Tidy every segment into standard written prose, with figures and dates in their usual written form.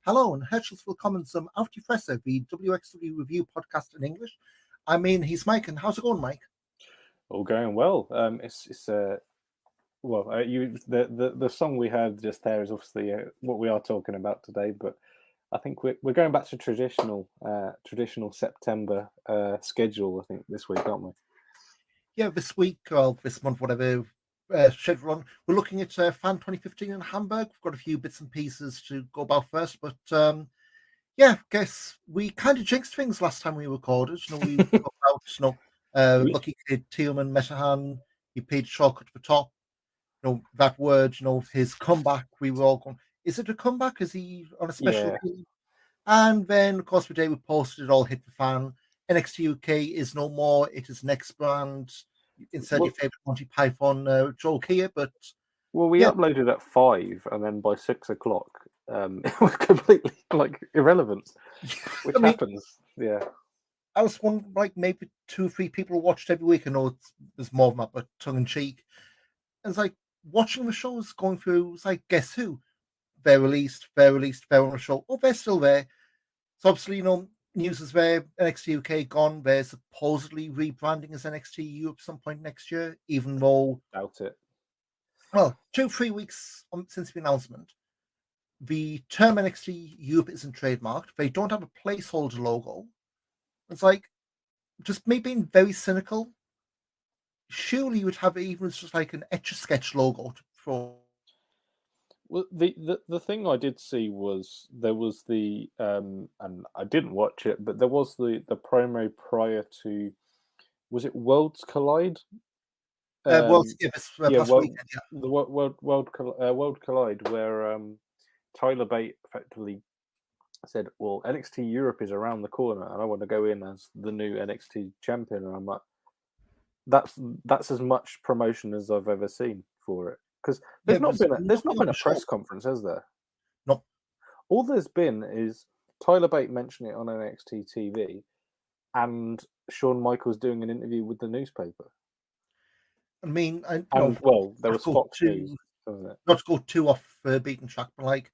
Hallo und herzlich willkommen zum Auf die Fresse, the WXW review podcast in English. He's Mike, and how's it going, Mike? All going well. The song we heard just there is obviously what we are talking about today, but I think we're going back to traditional September schedule. I think this week, aren't we? Yeah, this week, this month, whatever schedule on. We're looking at Fan 2015 in Hamburg. We've got a few bits and pieces to go about first, but guess we kind of jinxed things last time we recorded. We talked about Lucky Kid, Thielman, Metahan, he paid Shawcut to the top. That word, his comeback. We were all going, is it a comeback? Is he on a special team? And then, of course, the day we posted it all hit the fan. NXT UK is no more. It is next brand. Insert your favorite Monty Python joke here, but we uploaded at 5, and then by 6 o'clock, it was completely irrelevant, which happens. Yeah, I was wondering, maybe 2 or 3 people watched every week. I know there's more of them, but tongue in cheek. And it's like watching the shows going through. It's like, guess who? They're released. They're on the show. Oh, they're still there. So obviously, news is there. NXT UK gone. They're supposedly rebranding as NXT Europe some point next year, even though doubt it. Well, 2-3 weeks since the announcement, the term NXT Europe isn't trademarked. They don't have a placeholder logo. It's like, just me being very cynical. Surely you would have even just like an Etch-a-Sketch logo to throw. Well, the thing I did see was there was the and I didn't watch it, but there was the promo prior to, was it Worlds Collide? World Collide, where Tyler Bate effectively said, "Well, NXT Europe is around the corner, and I want to go in as the new NXT champion." And I'm like, "That's as much promotion as I've ever seen for it." Because there's not been a press conference, has there? No. All there's been is Tyler Bate mentioning it on NXT TV, and Shawn Michaels doing an interview with the newspaper. I mean, there was Fox News, wasn't it? Not to go too off beaten track, but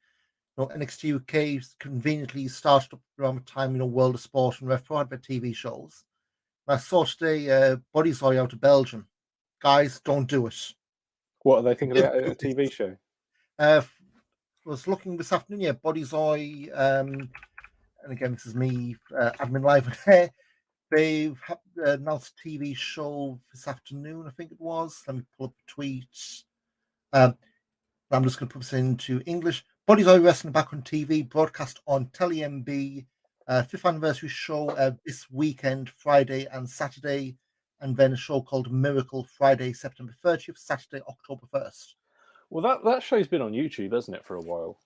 NXT UK conveniently started up around the time World of Sport and Ref had their TV shows. I saw today Buddy's Eye out of Belgium. Guys, don't do it. What are they thinking about a TV show? I was looking this afternoon, Buddy's Eye, and again, this is me, admin live there. They've announced a TV show this afternoon, I think it was. Let me pull up the tweets. I'm just going to put this into English. Buddy's Eye Wrestling back on TV, broadcast on TeleMB. 5th anniversary show this weekend, Friday and Saturday. And then a show called Miracle, Friday, September 30th, Saturday, October 1st. Well, that show's been on YouTube, hasn't it, for a while?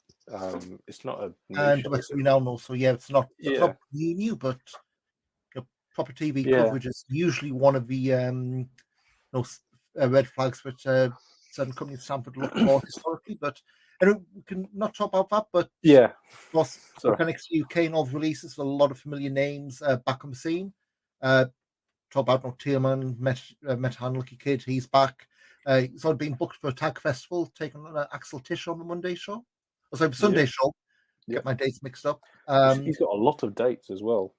It's not a new and show, we now know, so it's not new, but proper TV coverage is usually one of the red flags that certain companies Stanford look for historically. But we can not talk about that. But NXT UK and all the releases, a lot of familiar names back on the scene. Talk about Thielman, Metahan, Lucky Kid, he's back. He's already been booked for a tag festival, taking on Axel Tish on the Monday show. The Sunday show. Get my dates mixed up. He's got a lot of dates as well.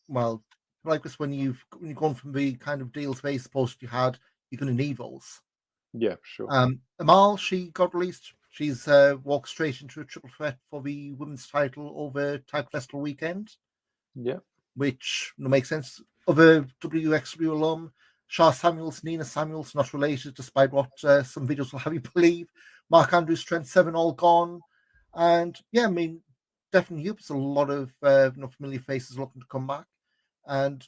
Well, like this, when you've gone from the kind of deals they supposed you had, you're going to need those. Yeah, sure. Amal, she got released. She's walked straight into a triple threat for the women's title over Tag Festival weekend. Yeah, which makes sense. Other WXW alum, Shah Samuels, Nina Samuels, not related, despite what some videos will have you believe. Mark Andrews, Trent Seven, all gone. And definitely there's a lot of familiar faces looking to come back. And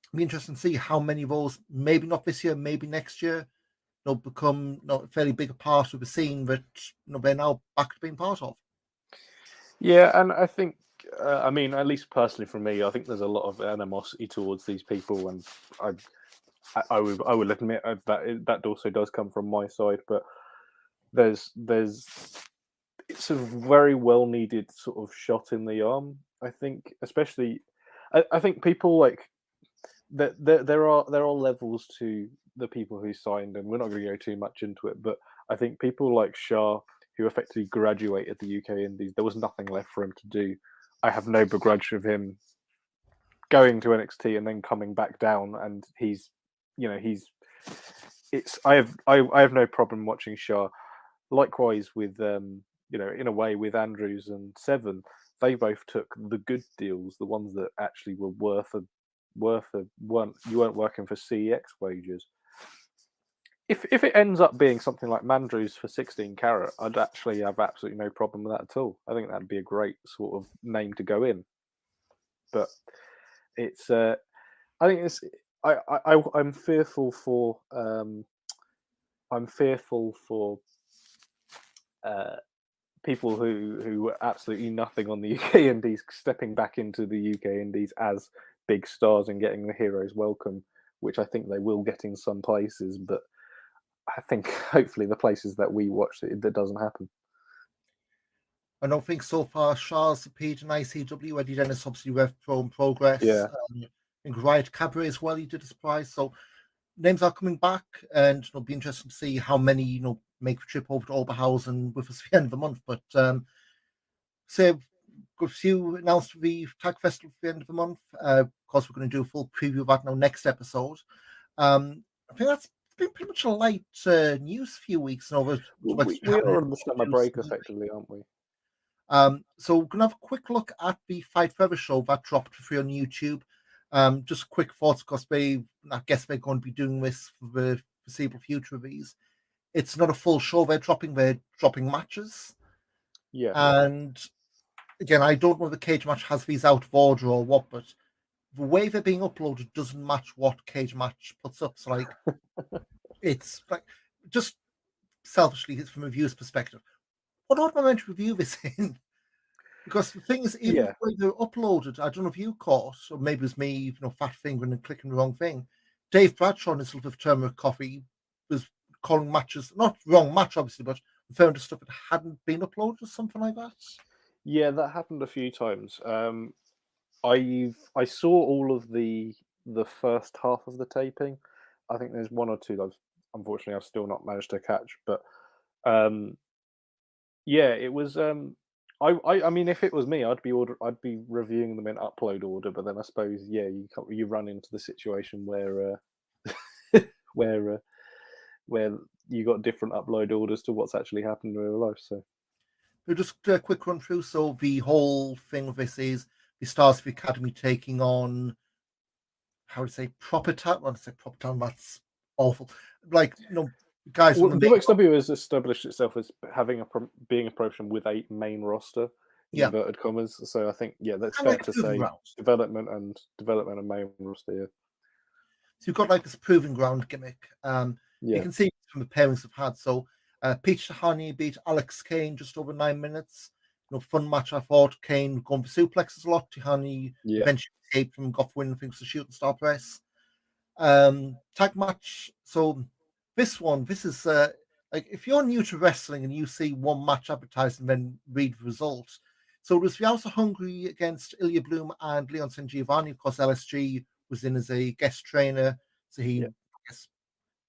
it'll be interesting to see how many of those, maybe not this year, maybe next year, become a fairly big part of the scene that they're now back to being part of. Yeah, and I think, at least personally for me, I think there's a lot of animosity towards these people, and I would admit that also does come from my side, but there's it's a very well needed sort of shot in the arm. I think, especially, I think people there are levels to the people who signed, and we're not going to go too much into it, but I think people like Shah, who effectively graduated the UK Indies. There was nothing left for him to do. I have no begrudge of him going to NXT and then coming back down, and I have no problem watching Shah. Likewise with in a way with Andrews and Seven, they both took the good deals, the ones that actually were you weren't working for CEX wages. If it ends up being something like Mandrews for 16 carat, I'd actually have absolutely no problem with that at all. I think that'd be a great sort of name to go in. But it's I think it's I'm fearful for people who were absolutely nothing on the UK Indies stepping back into the UK Indies as big stars and getting the heroes welcome, which I think they will get in some places, but I think hopefully the places that we watch that doesn't happen. I don't think so far Shah's appeared in ICW. Eddie Dennis obviously Rev Pro in progress. Yeah. And Riot Cabaret as well, he did a surprise. So names are coming back, and it'll be interesting to see how many make the trip over to Oberhausen with us at the end of the month. But so a few announced for the Tag Festival at the end of the month. Of course, we're going to do a full preview of that now next episode. I think that's been pretty much a light news few weeks now. We are on the summer break effectively, aren't we? So we're going to have a quick look at the Fight Forever show that dropped for free on YouTube. Just quick thoughts, because I guess they're going to be doing this for the foreseeable future of these. It's not a full show they're dropping matches. Yeah. And again, I don't know if the cage match has these out of order or what, but the way they're being uploaded doesn't match what cage match puts up. So like it's like, just selfishly, it's from a viewer's perspective, what order am I meant to review this in? Because the thing is, even the way they're uploaded, I don't know if you caught, or maybe it was me, fat fingering and clicking the wrong thing. Dave Bradshaw in his sort of Turmeric Coffee was calling matches, not wrong match, obviously, but referring to stuff that hadn't been uploaded or something like that. Yeah, that happened a few times. I saw all of the first half of the taping. I think there's one or two that unfortunately I've still not managed to catch, but yeah, it was. I mean, if it was me, I'd be reviewing them in upload order. But then I suppose, yeah, you run into the situation where where you got different upload orders to what's actually happened in real life. So, just a quick run through. So the whole thing with this is the Stars of the Academy taking on, how to say, proper talent. I want to say proper talent. That's awful. Like guys. Well, WXW has established itself as being a promotion with a main roster, in inverted commas. So I think, that's fair to say development and main roster. Yeah. So you've got like this proving ground gimmick. You can see from the pairings they've had. So Peach Tahani beat Alex Kane just over 9 minutes. Fun match. I thought Kane going for suplexes a lot. Tahani eventually escaped from got win. I think it was a shooting star press. Tag match. So this is like, if you're new to wrestling and you see one match advertised and then read the results. So it was Vyasa Hungary against Ilya Bloom and Leon San Giovanni. Of course, LSG was in as a guest trainer, so he, I guess,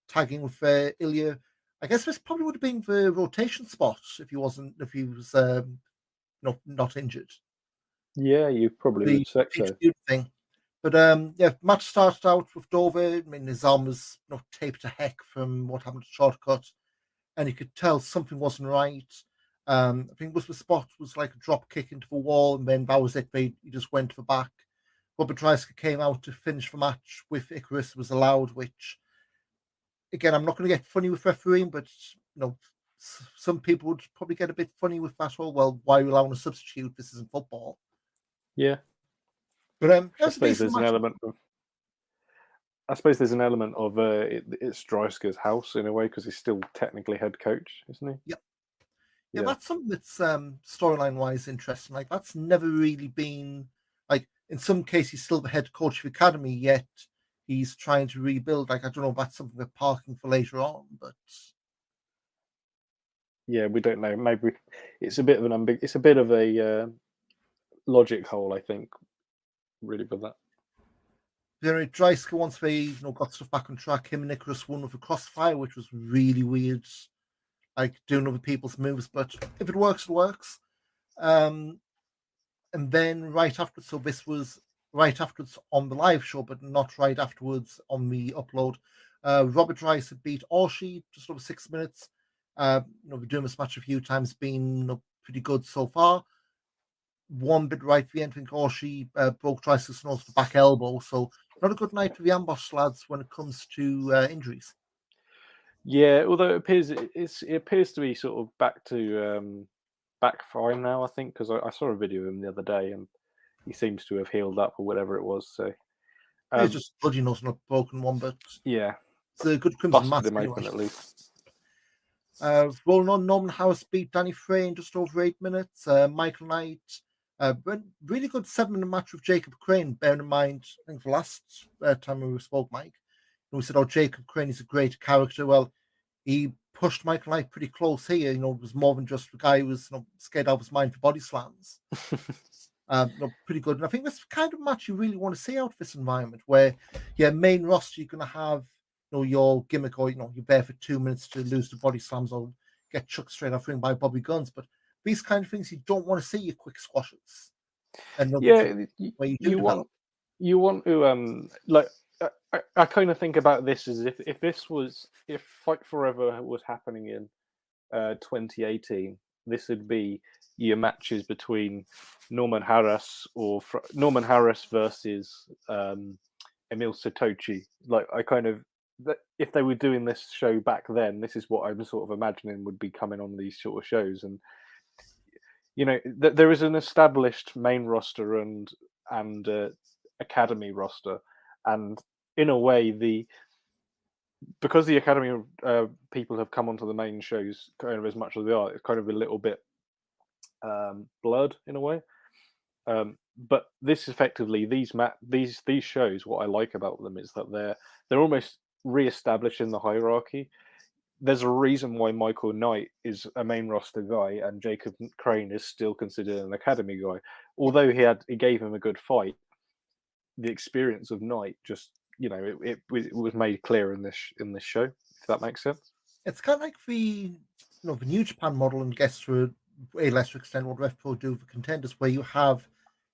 tagging with Ilya. I guess this probably would have been the rotation spot if he was not injured. Yeah, you probably would say so. Thing. But match started out with Dover. I mean, his arm was taped to heck from what happened to Shortcut, and you could tell something wasn't right. I think the spot was like a drop kick into the wall, and then that was it. He just went for back. Robert Dreisker came out to finish the match with Icarus was allowed, which, again, I'm not going to get funny with refereeing, but some people would probably get a bit funny with that. Well, why are you allowing a substitute? This isn't football. Yeah. But I suppose there's an element of it's Dreisker's house in a way, because he's still technically head coach, isn't he? Yep. Yeah, that's something that's storyline wise interesting. Like, that's never really been, like, in some cases he's still the head coach of the academy, yet he's trying to rebuild. Like, I don't know if that's something they're parking for later on, but yeah, we don't know. Maybe it's a bit of it's a bit of a logic hole, I think, really, for that. Dreisker, once they got stuff back on track, him and Nicholas won with a crossfire, which was really weird. like doing other people's moves, but if it works, it works. And then right after, so this was right afterwards on the live show, but not right afterwards on the upload. Robert Rice had beat Orshi just over 6 minutes. We're doing this match a few times, been pretty good so far. One bit right at the end, I think Orshi broke Rice's nose with the back elbow, so not a good night for the Amboss lads when it comes to injuries. Yeah, although it appears to be sort of back fine now, I think, because I saw a video of him the other day and he seems to have healed up or whatever it was. So It's just bloody nose, not a broken one, but yeah, it's a good Crimson busted Mask him anyway. open at least. Rolling on, Norman Harris beat Danny Frey in just over 8 minutes. Michael Knight, really good 7-minute match with Jacob Crane. Bearing in mind, I think the last time we spoke, Mike, we said, "Oh, Jacob Crane is a great character." Well, he pushed Michael Knight pretty close here. It was more than just the guy who was scared out of his mind for body slams. Pretty good. And I think that's the kind of match you really want to see out of this environment where, main roster, you're going to have your gimmick or, you're there for 2 minutes to lose the body slams or get chucked straight off ring by Bobby Guns. But these kind of things, you don't want to see your quick squashes. And you want to like. I kind of think about this as if Fight Forever was happening in 2018, this would be your matches between Norman Harris versus Emil Satochi. Like if they were doing this show back then, this is what I'm sort of imagining would be coming on these sort of shows. And there is an established main roster and academy roster, and in a way, because the academy people have come onto the main shows kind of as much as they are, it's kind of a little bit blurred in a way. But this effectively, these shows, what I like about them is that they're almost re-establishing the hierarchy. There's a reason why Michael Knight is a main roster guy and Jacob Crane is still considered an academy guy. Although he gave him a good fight, the experience of Knight just it was made clear in this show, if that makes sense. It's kind of like the the New Japan model, and guess to a lesser extent what RevPro do for contenders, where you have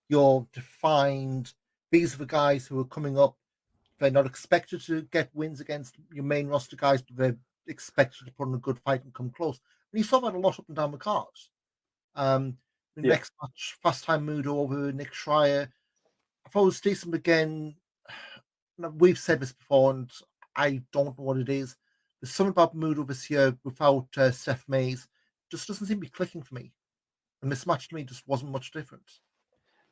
your defined, these are the guys who are coming up. They're not expected to get wins against your main roster guys, but they're expected to put on a good fight and come close. And you saw that a lot up and down the cards. Next match, Fast Time Mudo over Nick Schreier. I thought it was decent again. We've said this before, and I don't know what it is. There's something about Mudo this year without Seth Mays. Just doesn't seem to be clicking for me. And this match to me just wasn't much different.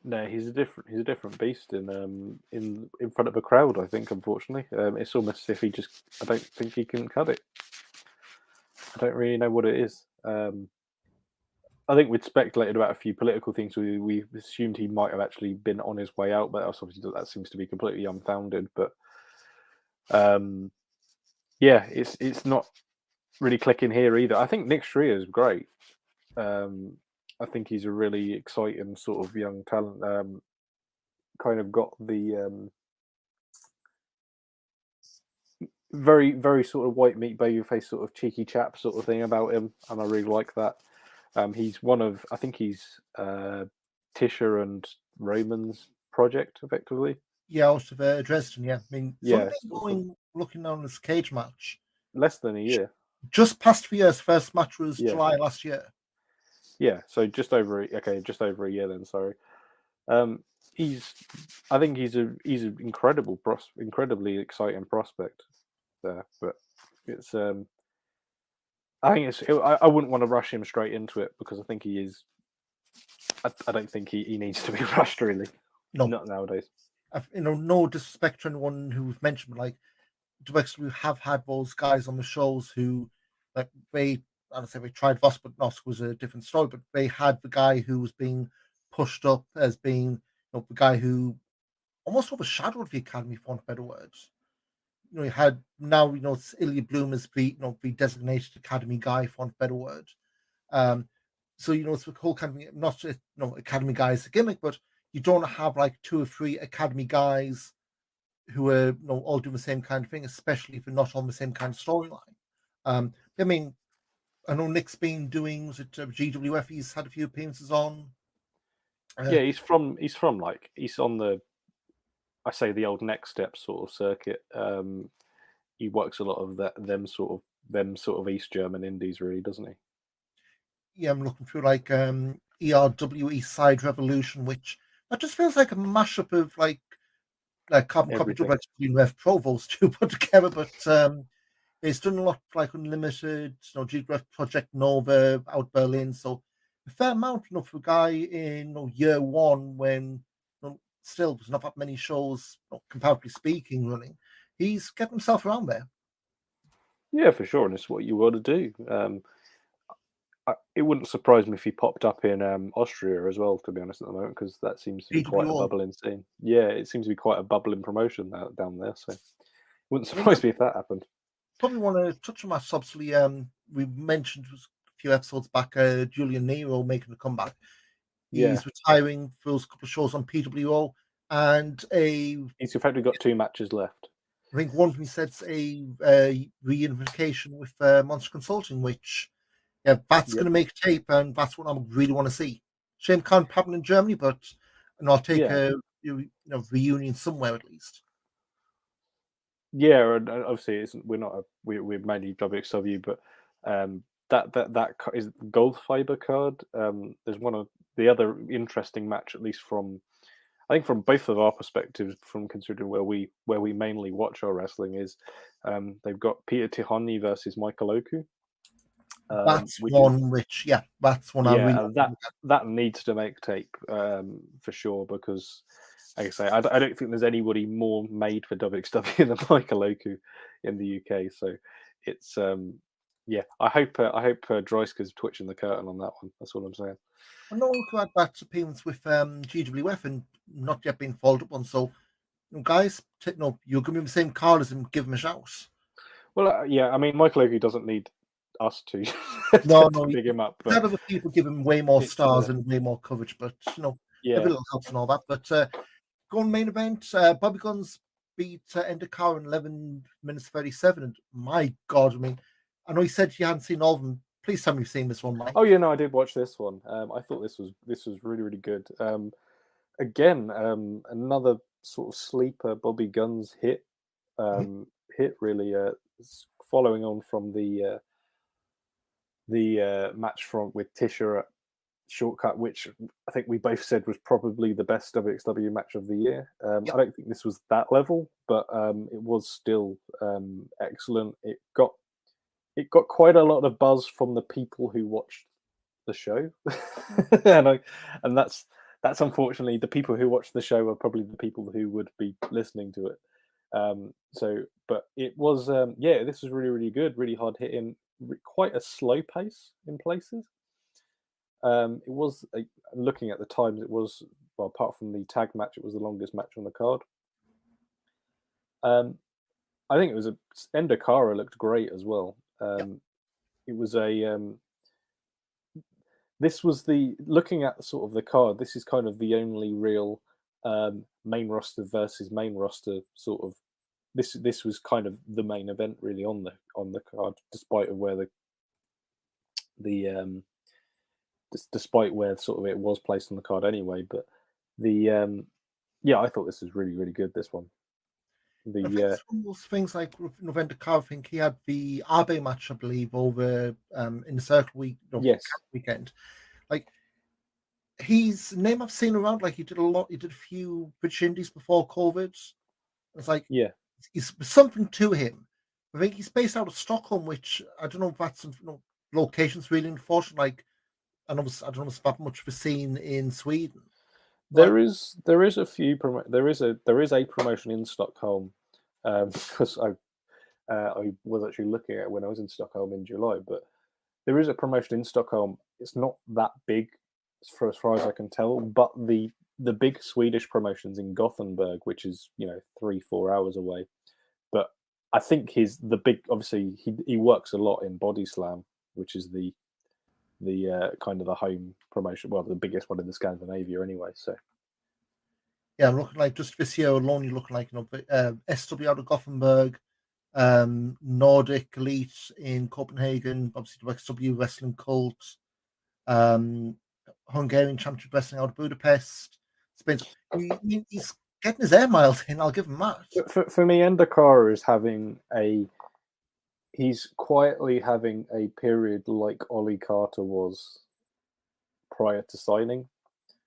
No, he's a different beast in front of a crowd. I think, unfortunately, it's almost as if I don't think he can cut it. I don't really know what it is. I think we'd speculated about a few political things. We assumed he might have actually been on his way out, but obviously that seems to be completely unfounded. But it's not really clicking here either. I think Nick Schreier is great. I think he's a really exciting sort of young talent. Kind of got the very, very sort of white meat babyface sort of cheeky chap sort of thing about him, and I really like that. He's one of, I think he's Tisha and Roman's project, effectively. Yeah, out of Dresden, yeah. I mean, looking on this cage match. Less than a year. Just past the year's first match was July last year. Yeah, so just over a year then, sorry. I think he's an incredibly exciting prospect there, but it's I wouldn't want to rush him straight into it because I think he is. I don't think he needs to be rushed really. No, not nowadays. No disrespect to anyone who we've mentioned, but like, we have had those guys on the shows who, like, I don't say we tried Voss, but Voss was a different story. But they had the guy who was being pushed up as being the guy who almost overshadowed the academy, for want of better words. You had now it's Ilya Bloom as the designated academy guy, for want of better word. So it's the whole kind of not just academy guy as a gimmick, but you don't have like 2 or 3 academy guys who are all doing the same kind of thing, especially if they're not on the same kind of storyline. I mean, I know Nick's been doing, was it GWF? He's had a few appearances on. Yeah, he's from like he's on the, I say, the old Next Step sort of circuit. He works a lot of them sort of East German indies, really, doesn't he? Yeah, I'm looking through like ERW East Side Revolution, which that just feels like a mashup of like carbon copy Everything. double between Rev Provost two put together, but it's done a lot like Unlimited, GWF Project Nova out Berlin, so a fair amount enough for a guy in year one when still there's not that many shows, comparatively speaking, running. He's getting himself around there. Yeah, for sure, and it's what you want to do. It wouldn't surprise me if he popped up in Austria as well, to be honest, at the moment, because that seems to be quite a PWO. bubbling scene. Yeah, it seems to be quite a bubbling promotion down there, so wouldn't I mean, surprise me if that happened. probably want to touch on that. Obviously, we mentioned a few episodes back, Julian Nero making a comeback. Yeah, He's retiring for those couple of shows on PWO, and he's effectively got 2 matches left. I think one of them said a reunification with Monster Consulting, which that's going to make tape, and that's what I really want to see. Shame can't happen in Germany, but I'll take a reunion somewhere at least. Yeah, and obviously we're mainly WXW, but that is the gold fiber card. There's one of the other interesting match, at least from, I think, from both of our perspectives, from considering where we mainly watch our wrestling, is they've got Peter Tihani versus Michael Oku. That's one I really that needs to make tape for sure, because, like I say, I don't think there's anybody more made for WXW than Michael Oku in the UK. So it's I hope Dreiska's twitching the curtain on that one. That's all I'm saying. I know to add that appearance with GWF and not yet been followed up on. So, guys, you're going to be in the same card as him. Give him a shout. Well, I mean, Michael Oku doesn't need us to no, pick him up. But other people give him way more stars and way more coverage, but every little helps and all that. But going main event, Bobby Guns beat Endicott in 11 minutes 37. And my God, I mean, I know you said you hadn't seen all of them. Please tell me you've seen this one, Mike. Oh yeah, no, I did watch this one. I thought this was really, really good. Again, another sort of sleeper Bobby Guns hit. Hit really, following on from the match with Tisha at Shortcut, which I think we both said was probably the best WXW match of the year. I don't think this was that level, but it was still excellent. It got quite a lot of buzz from the people who watched the show, and that's unfortunately the people who watched the show are probably the people who would be listening to it. But it was this was really, really good, really hard hitting, quite a slow pace in places. It was looking at the times, it was, well, apart from the tag match, it was the longest match on the card. I think it was Endokara looked great as well. It was this was looking at sort of the card, this is kind of the only real main roster versus main roster sort of, this was kind of the main event really on the card, despite where despite where sort of it was placed on the card anyway. But I thought this was really, really good, this one. I think it's one of those things like November Car. I think he had the Abe match, I believe, over in the Circle Week weekend. Like, his name I've seen around. Like, he did a few British Indies before COVID. It's like, it's something to him. I think he's based out of Stockholm, which I don't know if that's location's really unfortunate. Like, I don't know if it's that much of a scene in Sweden. There is a promotion in Stockholm, because I was actually looking at it when I was in Stockholm in July. But there is a promotion in Stockholm. It's not that big, as far as I can tell. But the big Swedish promotions in Gothenburg, which is 3-4 hours away. But I think obviously he works a lot in Body Slam, which is the kind of the home promotion, well, the biggest one in the Scandinavia anyway. So I'm looking like just this year alone, you're looking like SW out of Gothenburg, Nordic Elite in Copenhagen, obviously WXW Wrestling Cult, Hungarian Championship Wrestling out of Budapest. Spain. He's getting his air miles in. I'll give him that. For me, Endakara is he's quietly having a period like Ollie Carter was prior to signing.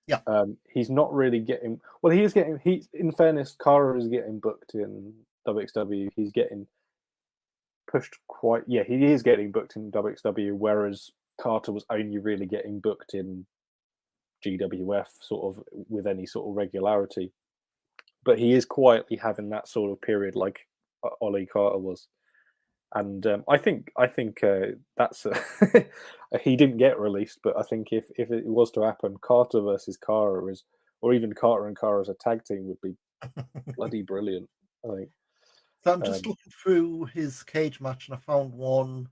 Yeah. He's not really getting. Well, he is getting. In fairness, Carter is getting booked in WXW. He's getting pushed quite. Yeah, he is getting booked in WXW, whereas Carter was only really getting booked in GWF, sort of with any sort of regularity. But he is quietly having that sort of period like Ollie Carter was. And I think that's he didn't get released, but I think if it was to happen, Carter versus Cara or even Carter and Cara as a tag team would be bloody brilliant. I think. So I'm just looking through his cage match, and I found one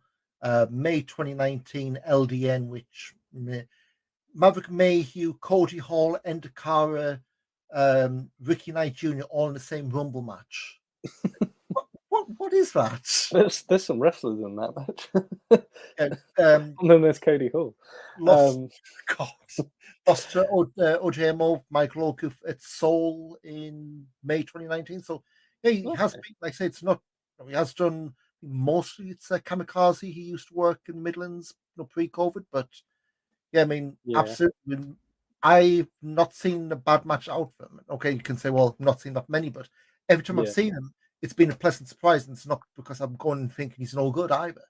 May 2019 LDN, which Maverick Mayhew, Cody Hall, Endakara, Ricky Knight Jr. all in the same Rumble match. What is that? There's some wrestlers in that match. And then there's Cody Hall. Lost to OJMO, Michael O'Keefe at Seoul in May 2019. So yeah, he has been, like I say, it's not. He has done mostly. It's Kamikaze. He used to work in the Midlands, pre-COVID. But yeah, I mean, absolutely. I've not seen a bad match out of him. Okay, you can say, well, I've not seen that many, but every time I've seen him, it's been a pleasant surprise, and it's not because I'm going and thinking he's no good either.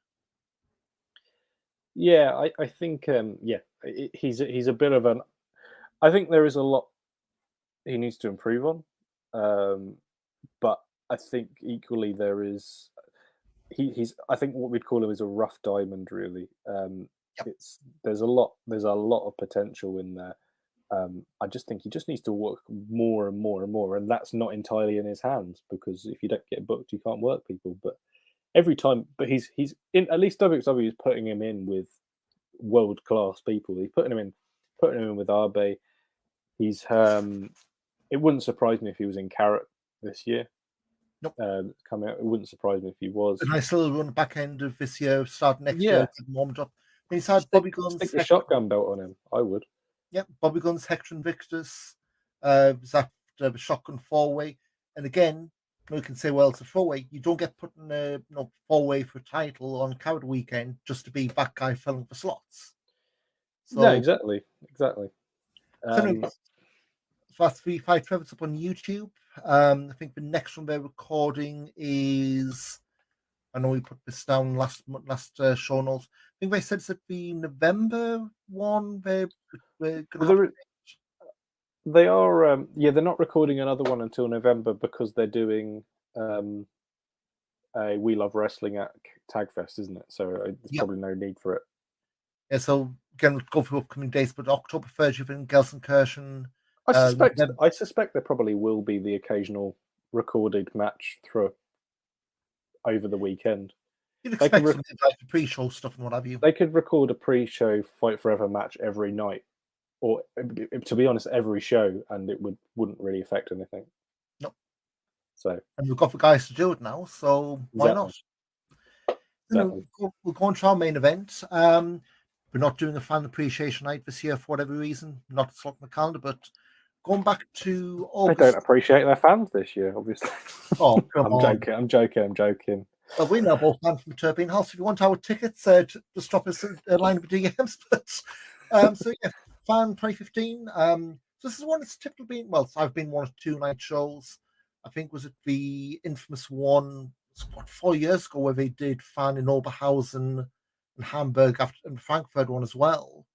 Yeah, I think he's a bit of an. I think there is a lot he needs to improve on, but I think equally there is. I think what we'd call him is a rough diamond, really. There's a lot of potential in there. I just think he just needs to work more and more and more, and that's not entirely in his hands, because if you don't get booked, you can't work people. But every time, but he's in. At least WWE is putting him in with world class people. He's putting him in with Abe. He's it wouldn't surprise me if he was in Carrot this year. Nope. Coming out, it wouldn't surprise me if he was. A nice little run back end of this year, start next year. Warmed up. He's had Bobby Guns. Stick the shotgun belt on him. I would. Yep, Bobby Guns, Hector Invictus, that shotgun 4-way, and again, you can say, well, it's a 4-way. You don't get put in a 4-way for a title on Carrot Weekend just to be that guy filling for slots. So, no, exactly. So that's 3-5 Trevor's up on YouTube. I think the next one they're recording is. I know we put this down last show notes. I think they said it's at the November one. They are. They're not recording another one until November because they're doing a We Love Wrestling at Tagfest, isn't it? So there's probably no need for it. Yeah. So again, we'll go through upcoming dates, but October 30th in Gelsenkirchen. I suspect there probably will be the occasional recorded match through over the weekend. You'd expect some like the pre-show stuff and what have you. They could record a pre-show Fight Forever match every night, or to be honest, every show, and it wouldn't really affect anything. No. So, and we've got the guys to do it now, so why not? Exactly. We're going to our main event. We're not doing a Fan Appreciation Night this year for whatever reason, not slot in the calendar, but going back to August. They don't appreciate their fans this year, obviously. Oh, come on. I'm joking. Well, we know both fans from Turbine House. If you want our tickets, just drop us a line of DMs. But so yeah, Fan 2015. So this is one that's typically been. Well, I've been one of 2 night shows. I think was it the infamous one 4 years ago where they did Fan in Oberhausen and Hamburg and the Frankfurt one as well,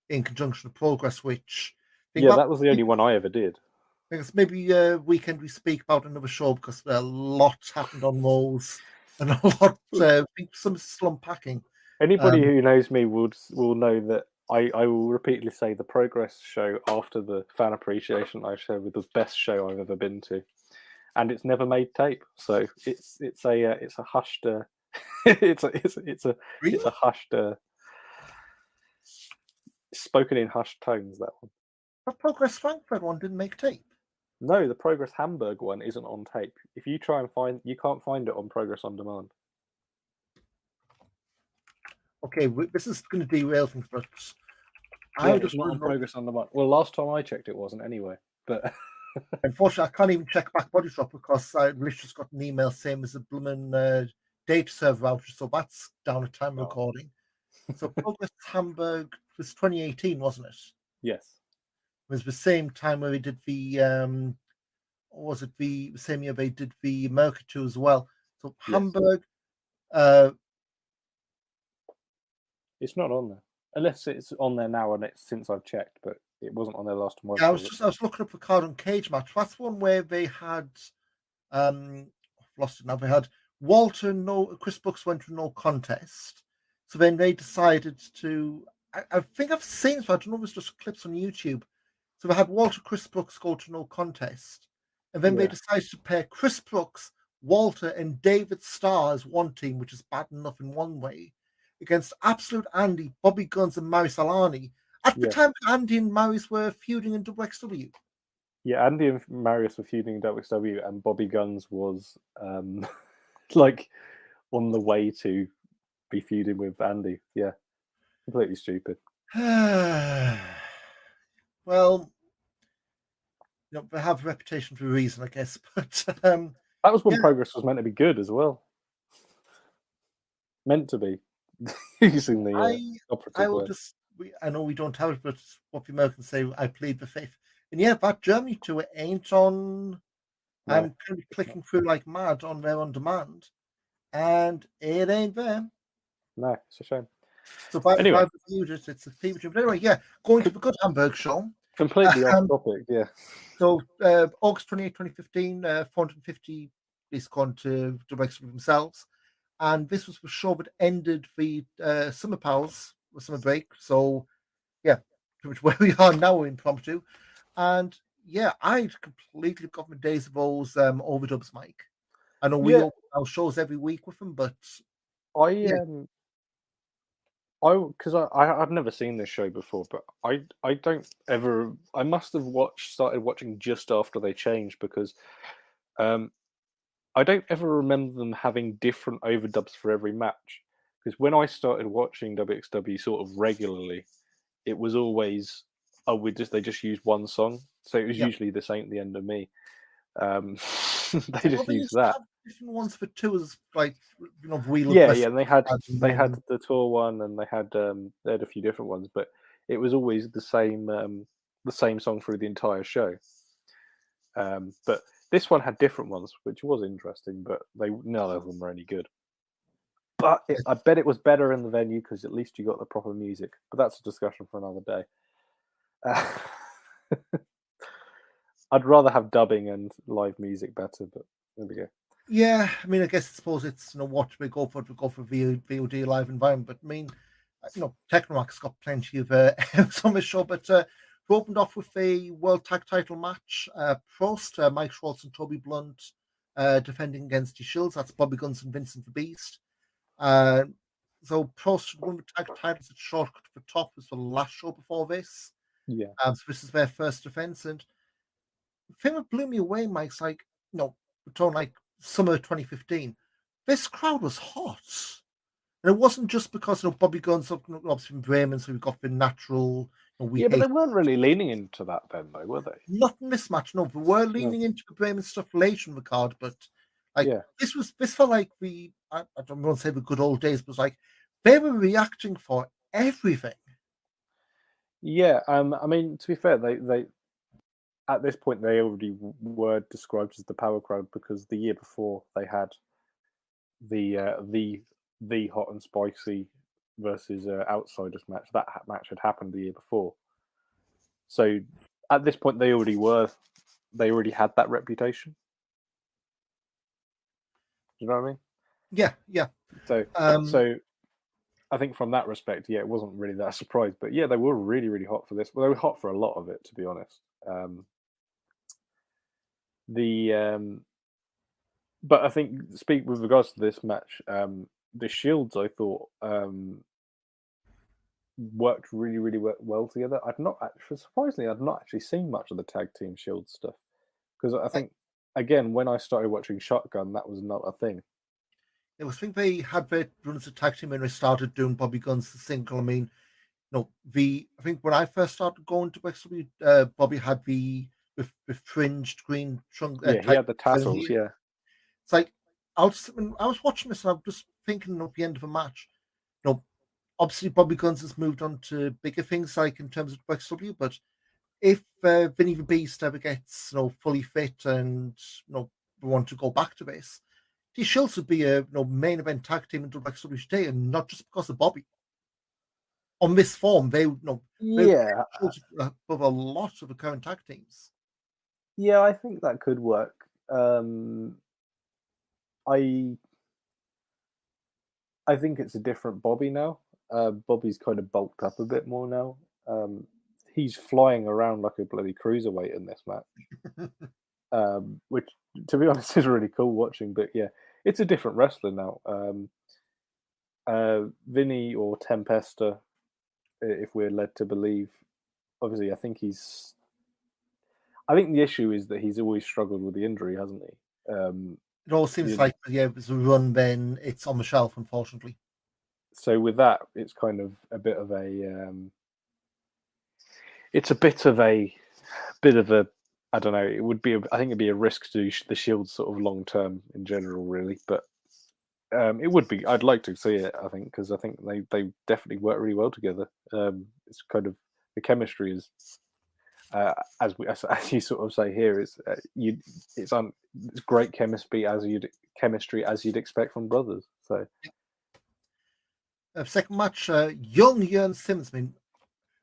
in conjunction with Progress, which. That was the only one I ever did. I think it's maybe a weekend we speak about another show because a lot happened on those and a lot. I think some still unpacking. Anybody who knows me will know that I will repeatedly say the Progress show after the Fan Appreciation Night show was the best show I've ever been to, and it's never made tape. So it's a hushed. It's a hushed. Spoken in hushed tones. That one. But Progress Frankfurt one didn't make tape. No, the Progress Hamburg one isn't on tape. If you try and find, you can't find it on Progress on Demand. Okay, this is going to derail things, but Yeah, it's not on Progress on Demand. Well, last time I checked, it wasn't anyway. But unfortunately, I can't even check back Body Shop because I literally just got an email saying there's a blooming data server outage, so that's down a time recording. So Progress Hamburg was 2018, wasn't it? Yes. It was the same time where we did the or was it the same year they did the America tour as well? So Yes. Hamburg, it's not on there. Unless it's on there now and it's since I've checked, but it wasn't on there last time I was looking up the card on Cage Match. That's one where they had I've lost it now. They had Walter Chris Brooks went to no contest. So then they decided to I think I've seen it, but I don't know if it's just clips on YouTube. So they had Walter Chris Brooks go to no contest. And then they decided to pair Chris Brooks, Walter, and David Starr as one team, which is bad enough in one way, against Absolute Andy, Bobby Guns, and Maris Alani. At the time, Andy and Maris were feuding in WXW. Yeah, Andy and Marius were feuding in WXW, and Bobby Guns was like on the way to be feuding with Andy. Yeah, completely stupid. Well, they have a reputation for a reason, I guess. But that was when Progress was meant to be good as well. Meant to be using the operative word. I know we don't have it, but what the Americans say, I plead the fifth. And yeah, that Germany tour ain't on. No, I'm kind of clicking through like mad on there on demand, and it ain't there. No, it's a shame. So if I've reviewed it, it's a fever. But anyway, yeah, going to the good Hamburg show. Completely off topic, yeah. So August 28, 2015, 450 is gone to WXW themselves. And this was the show that ended the summer pause, the summer break. So, yeah, pretty much where we are now, impromptu. And yeah, I completely got my days of those overdubs, Mike. I know we open our shows every week with them, but because I've never seen this show before, but I don't ever. I must have started watching just after they changed because I don't ever remember them having different overdubs for every match. Because when I started watching WXW sort of regularly, it was always they just used one song, so it was usually "This Ain't the End of Me." They just used that. Different ones for tours, like we and they had the tour one, and they had a few different ones, but it was always the same song through the entire show. But this one had different ones, which was interesting, but none of them were any good. But I bet it was better in the venue because at least you got the proper music. But that's a discussion for another day. I'd rather have dubbing and live music better, but there we go. Yeah, I mean, I suppose it's what we go for VOD live environment. But I mean, Technomax got plenty of on the show. But we opened off with a World Tag Title match. Prost, Mike Schwartz and Toby Blunt defending against the Shields. That's Bobby Guns and Vincent the Beast. So Prost won the tag titles at Shortcut to the Top was the last show before this. Yeah. So this is their first defense, and the thing that blew me away, Mike's like, we're talking like summer 2015. This crowd was hot, and it wasn't just because Bobby Guns obviously from Bremen, so we've got the natural. But they weren't really leaning into that then, though, were they? Not in this match, no. But we're leaning into the Bremen stuff later in the card, but this felt like I don't want to say the good old days, but it was like they were reacting for everything. Yeah, I mean, to be fair, they at this point they already were described as the power crowd because the year before they had the hot and spicy versus outsiders match. That match had happened the year before, so at this point they already had that reputation. Do you know what I mean? Yeah. So I think from that respect, it wasn't really that surprised. But yeah, they were really, really hot for this. Well, they were hot for a lot of it, to be honest. But I think, with regards to this match, the Shields, I thought, worked really, really well together. Surprisingly, I'd not actually seen much of the tag team Shield stuff Because I think, again, when I started watching Shotgun, that was not a thing. I think they had their runs of tag team when they started doing Bobby Guns the single. I mean, no, I think when I first started going to XW, Bobby had the fringed green trunk. Yeah, he had the tassels. Yeah, it's like when I was watching this, and I was just thinking at the end of a match. Obviously Bobby Guns has moved on to bigger things, like in terms of XW. But if Vinny the Beast ever gets fully fit and we want to go back to this, these Shields would be a main event tag team in XW today, and not just because of Bobby. On this form, they yeah, above a lot of the current tag teams. Yeah, I think that could work. I think it's a different Bobby now. Bobby's kind of bulked up a bit more now. He's flying around like a bloody cruiserweight in this match, which, to be honest, is really cool watching. But yeah, it's a different wrestler now. Vinny or Tempesta, if we're led to believe, obviously, I think the issue is that he's always struggled with the injury, hasn't he? It all seems like if it's a run, then it's on the shelf, unfortunately. So with that, it's kind of a bit of a. It's a bit of a I don't know. It would be. I think it'd be a risk to do the Shield sort of long term in general, really. But it would be. I'd like to see it. I think because I think they definitely work really well together. It's kind of the chemistry is. As you sort of say here, it's great chemistry as you'd expect from brothers. So, second match, young Jørn Simmons. I mean,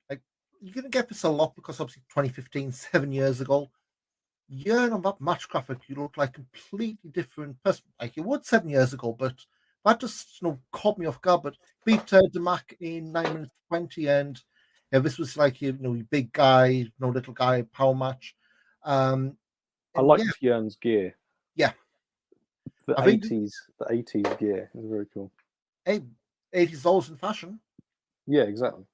like you're gonna get this a lot because obviously 2015, 7 years ago, Jørn on that match graphic, you look like a completely different person, like you would 7 years ago. But that just caught me off guard. But beat Demac in 9 minutes 20, and this was like your big guy, little guy power match. I liked Jørn's gear. Yeah, the 80s gear is very cool. 80s always in fashion. Yeah, exactly.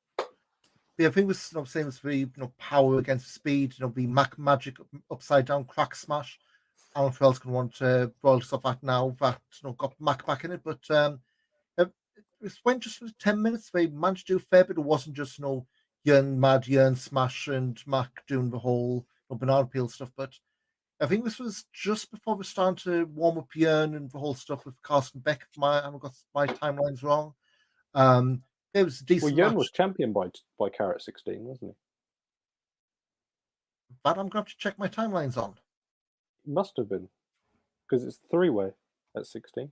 Yeah, I think it was same as the power against speed. The Mac Magic upside down crack smash. Alan Fell's going to want to royal stuff that now that got Mac back in it. But it went just for 10 minutes. They managed to do a fair bit. It wasn't just Jørn smash and Mac doing the whole banana peel stuff. But I think this was just before we started to warm up Jørn and the whole stuff with Carsten Beck. I haven't got my timelines wrong. It was a decent. Well, Jørn was champion by Carrot 16, wasn't he? That I'm going to have to check my timelines on. Must have been, because it's 3-way at 16.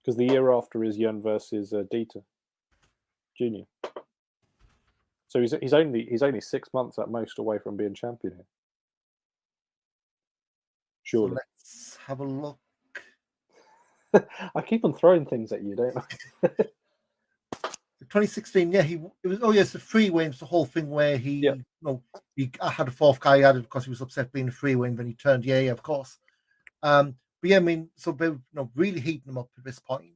Because the year after is Jørn versus Dieter Jr. So he's only 6 months at most away from being champion here. Surely. So let's have a look. I keep on throwing things at you, don't I? 2016, yeah, it's the free wins, the whole thing where he had a fourth guy added because he was upset being a free win when he turned, of course. But yeah, I mean, so they're really heating him up at this point.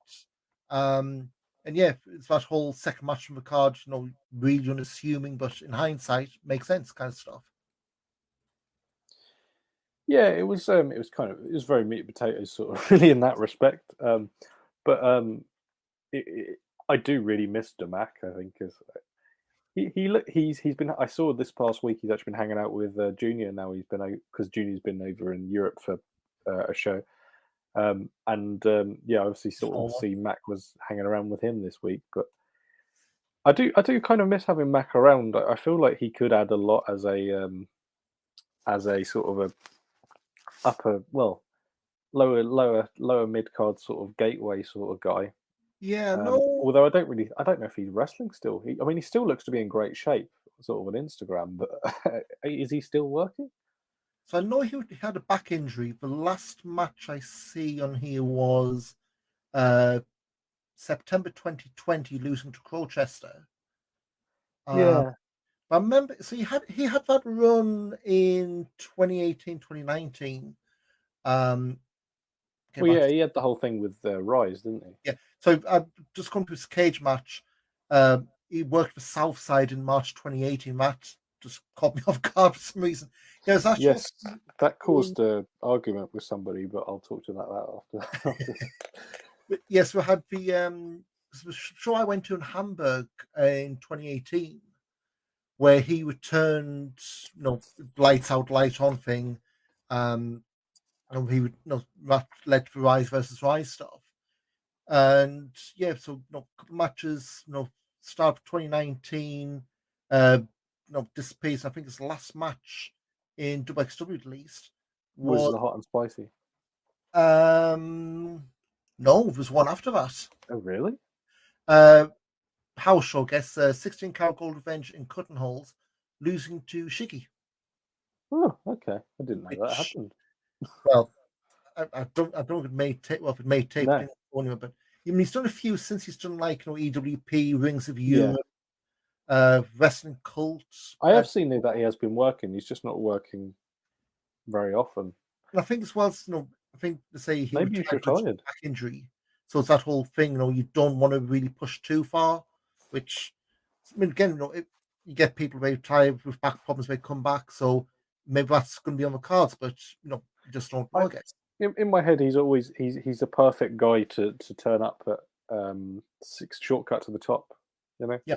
And yeah, it's that whole second match from the card, really unassuming, but in hindsight, makes sense kind of stuff. Yeah, it was very meat and potatoes sort of really in that respect. But I do really miss Demac. I think because he's been. I saw this past week he's actually been hanging out with Junior now. He's been because Junior's been over in Europe for a show, obviously sort of see Mac was hanging around with him this week. But I do kind of miss having Mac around. I feel like he could add a lot as a sort of a lower mid card sort of gateway sort of guy. Yeah, although I don't know if he's wrestling still. He still looks to be in great shape, sort of on Instagram. But is he still working? So I know he had a back injury. The last match I see on here was September 2020, losing to Colchester. Yeah. I remember, so he had that run in 2018, 2019. He had the whole thing with Rise, didn't he? Yeah. So just come to his cage match. He worked for Southside in March 2018. That just caught me off guard for some reason. Yeah, it's actually Yes, that caused an argument with somebody, but I'll talk to you about that after. yes, we had the show I went to in Hamburg in 2018, where he returned, lights out, light on thing. And he would led for Rise versus Rise stuff. And yeah, so couple matches, start of 2019, this piece, I think it's the last match in WXW at least. Was the hot and spicy? No, there was one after that. Oh, really? House show, I guess, 16 Karat Gold Revenge in Cutting Holes, losing to Shiggy. Oh, okay. I didn't know that happened. Well, I don't know if it made tape. Well, if it made tape, No. but he's done a few since he's done EWP, Rings of Europe, Wrestling Cults. I have seen that he has been working. He's just not working very often. And I think as well, I think to say he maybe he's retired. Back injury, so it's that whole thing. You don't want to really push too far. Which, I mean, again, you get people very tired with back problems, they come back. So maybe that's going to be on the cards, but you just don't know. I guess. In my head, he's a perfect guy to turn up at 6 shortcut to the top. Yeah.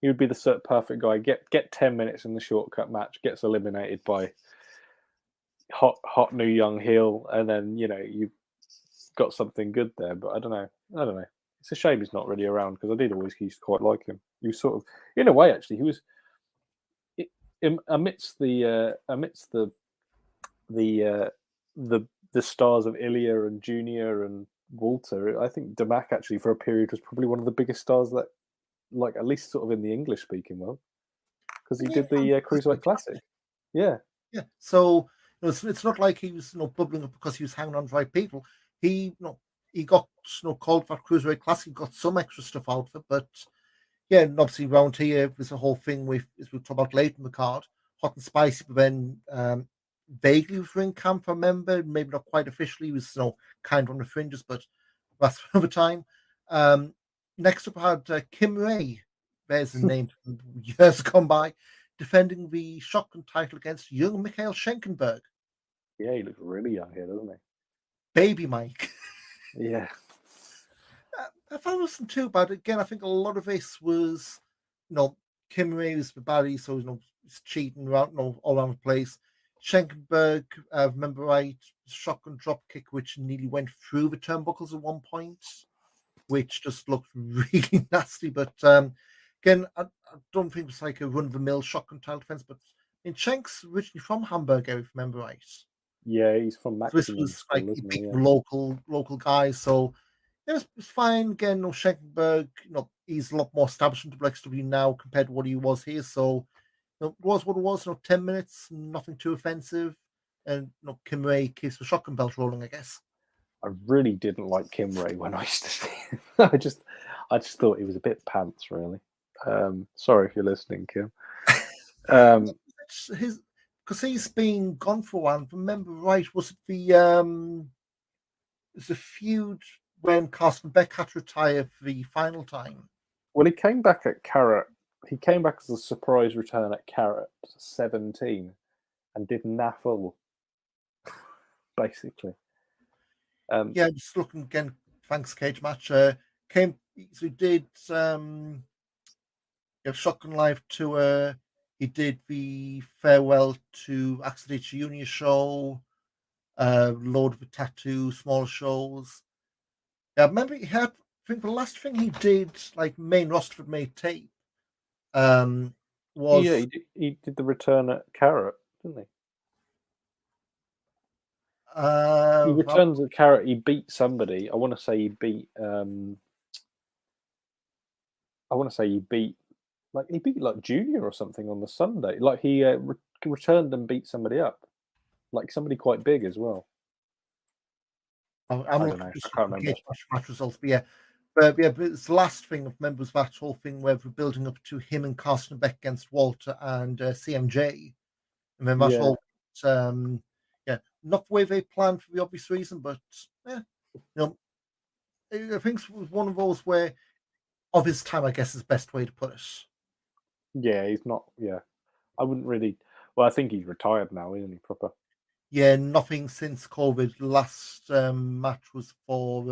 He would be the perfect guy. Get 10 minutes in the shortcut match, gets eliminated by hot new young heel, and then you've got something good there. But I don't know. It's a shame he's not really around because I did always used to quite like him. He was sort of, in a way, actually, he was amidst the stars of Ilya and Junior and Walter. I think Damac actually for a period was probably one of the biggest stars that, like, at least sort of in the English speaking world, because he did the Cruiserweight Classic. Yeah. So it's not like he was bubbling up because he was hanging on to the right people. He got called for Cruiserweight Classic, got some extra stuff out of it, but yeah, and obviously around here there's a whole thing with, as we'll talk about later in the card, hot and spicy, but then vaguely with ring camp, I remember, maybe not quite officially, he was kind of on the fringes, but that's for another time. Next up, I had Kim Ray, there's a name from years gone by, defending the shotgun title against young Mikhail Schenkenberg. Yeah, he looks really young here, doesn't he? Baby Mike. Yeah. I thought it wasn't too bad. Again, I think a lot of this was, Kim Ray was the baddie, so he's cheating around, all around the place. Schenkenberg, remember right, shotgun drop kick, which nearly went through the turnbuckles at one point, which just looked really nasty. But again, I don't think it's like a run-of-the-mill shotgun title defense. But Schenk's originally from Hamburg, if I remember right. Yeah, he's from Maximum. So this was like local guys. So it's fine. Again, Schenkenberg, he's a lot more established in WXW now compared to what he was here. So it was what it was. 10 minutes, nothing too offensive, and Kim Ray keeps the shotgun belt rolling, I guess. I really didn't like Kim Ray when I used to see him. I just thought he was a bit pants, really. Sorry if you're listening, Kim. Because he's been gone for a while. Remember right? Was it the feud when Carsten Beck had to retire for the final time? Well, he came back at Carrot. He came back as a surprise return at Carrot 17 and did naffle, basically. Just looking again. Thanks, cage match. Came. So he did Shotgun Live tour. He did the farewell to Accident Junior show. Lord of the Tattoo, small shows. Yeah, I remember he had. I think the last thing he did, like main roster for made tape, was he did the return at Carrot, didn't he? He returns at Carrot. He beat somebody. I want to say he beat. Junior or something on the Sunday. Like he returned and beat somebody up, like somebody quite big as well. I don't know. I can't remember match results, but it's the last thing I remember was that whole thing where we're building up to him and Carsten Beck against Walter and CMJ, and then that's all. Not the way they planned for the obvious reason, but I think it was one of those of his time, I guess is the best way to put it. Yeah, he's not. Yeah, I wouldn't really. Well, I think he's retired now, isn't he? Proper. Yeah, nothing since COVID. Last match was for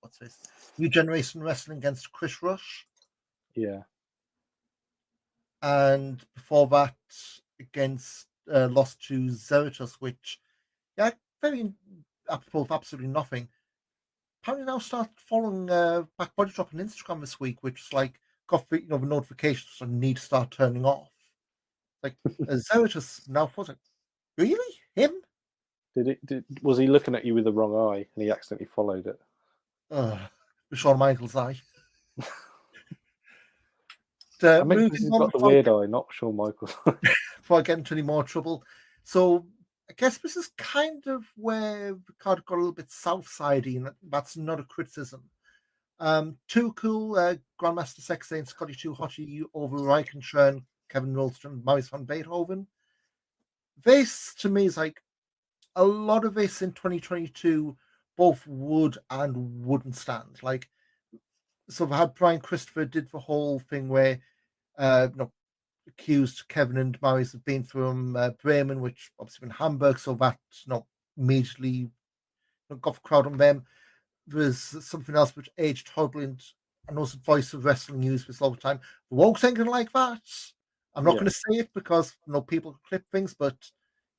what's this? New Generation Wrestling against Chris Rush, Yeah. and before that against lost to Zeritus, which yeah, very apropos of absolutely nothing. Apparently now started following Back Body Drop on Instagram this week, which is like got the notifications I need to start turning off. Like Zeritus now was like, really him? Was he looking at you with the wrong eye and he accidentally followed it? With Shawn Michaels' eye. I mean, Moving he's on got the weird eye, not Shawn Michaels. before I get into any more trouble. So I guess this is kind of where the card got a little bit south-sidey, and that's not a criticism. Too Cool, Grandmaster Sexay, and Scotty Too Hotty over Reichenschön, Kevin Rolston, Maurice van Beethoven. This, to me, is like a lot of this in 2022 both would and wouldn't stand. Like, so I had Brian Christopher did the whole thing where accused Kevin and Maurice of being from Bremen, which obviously in Hamburg, so that immediately got the crowd on them. There's something else which aged horribly, and I know the voice of wrestling used this all the time. The Woke's ain't gonna like that. I'm not going to say it because people clip things, but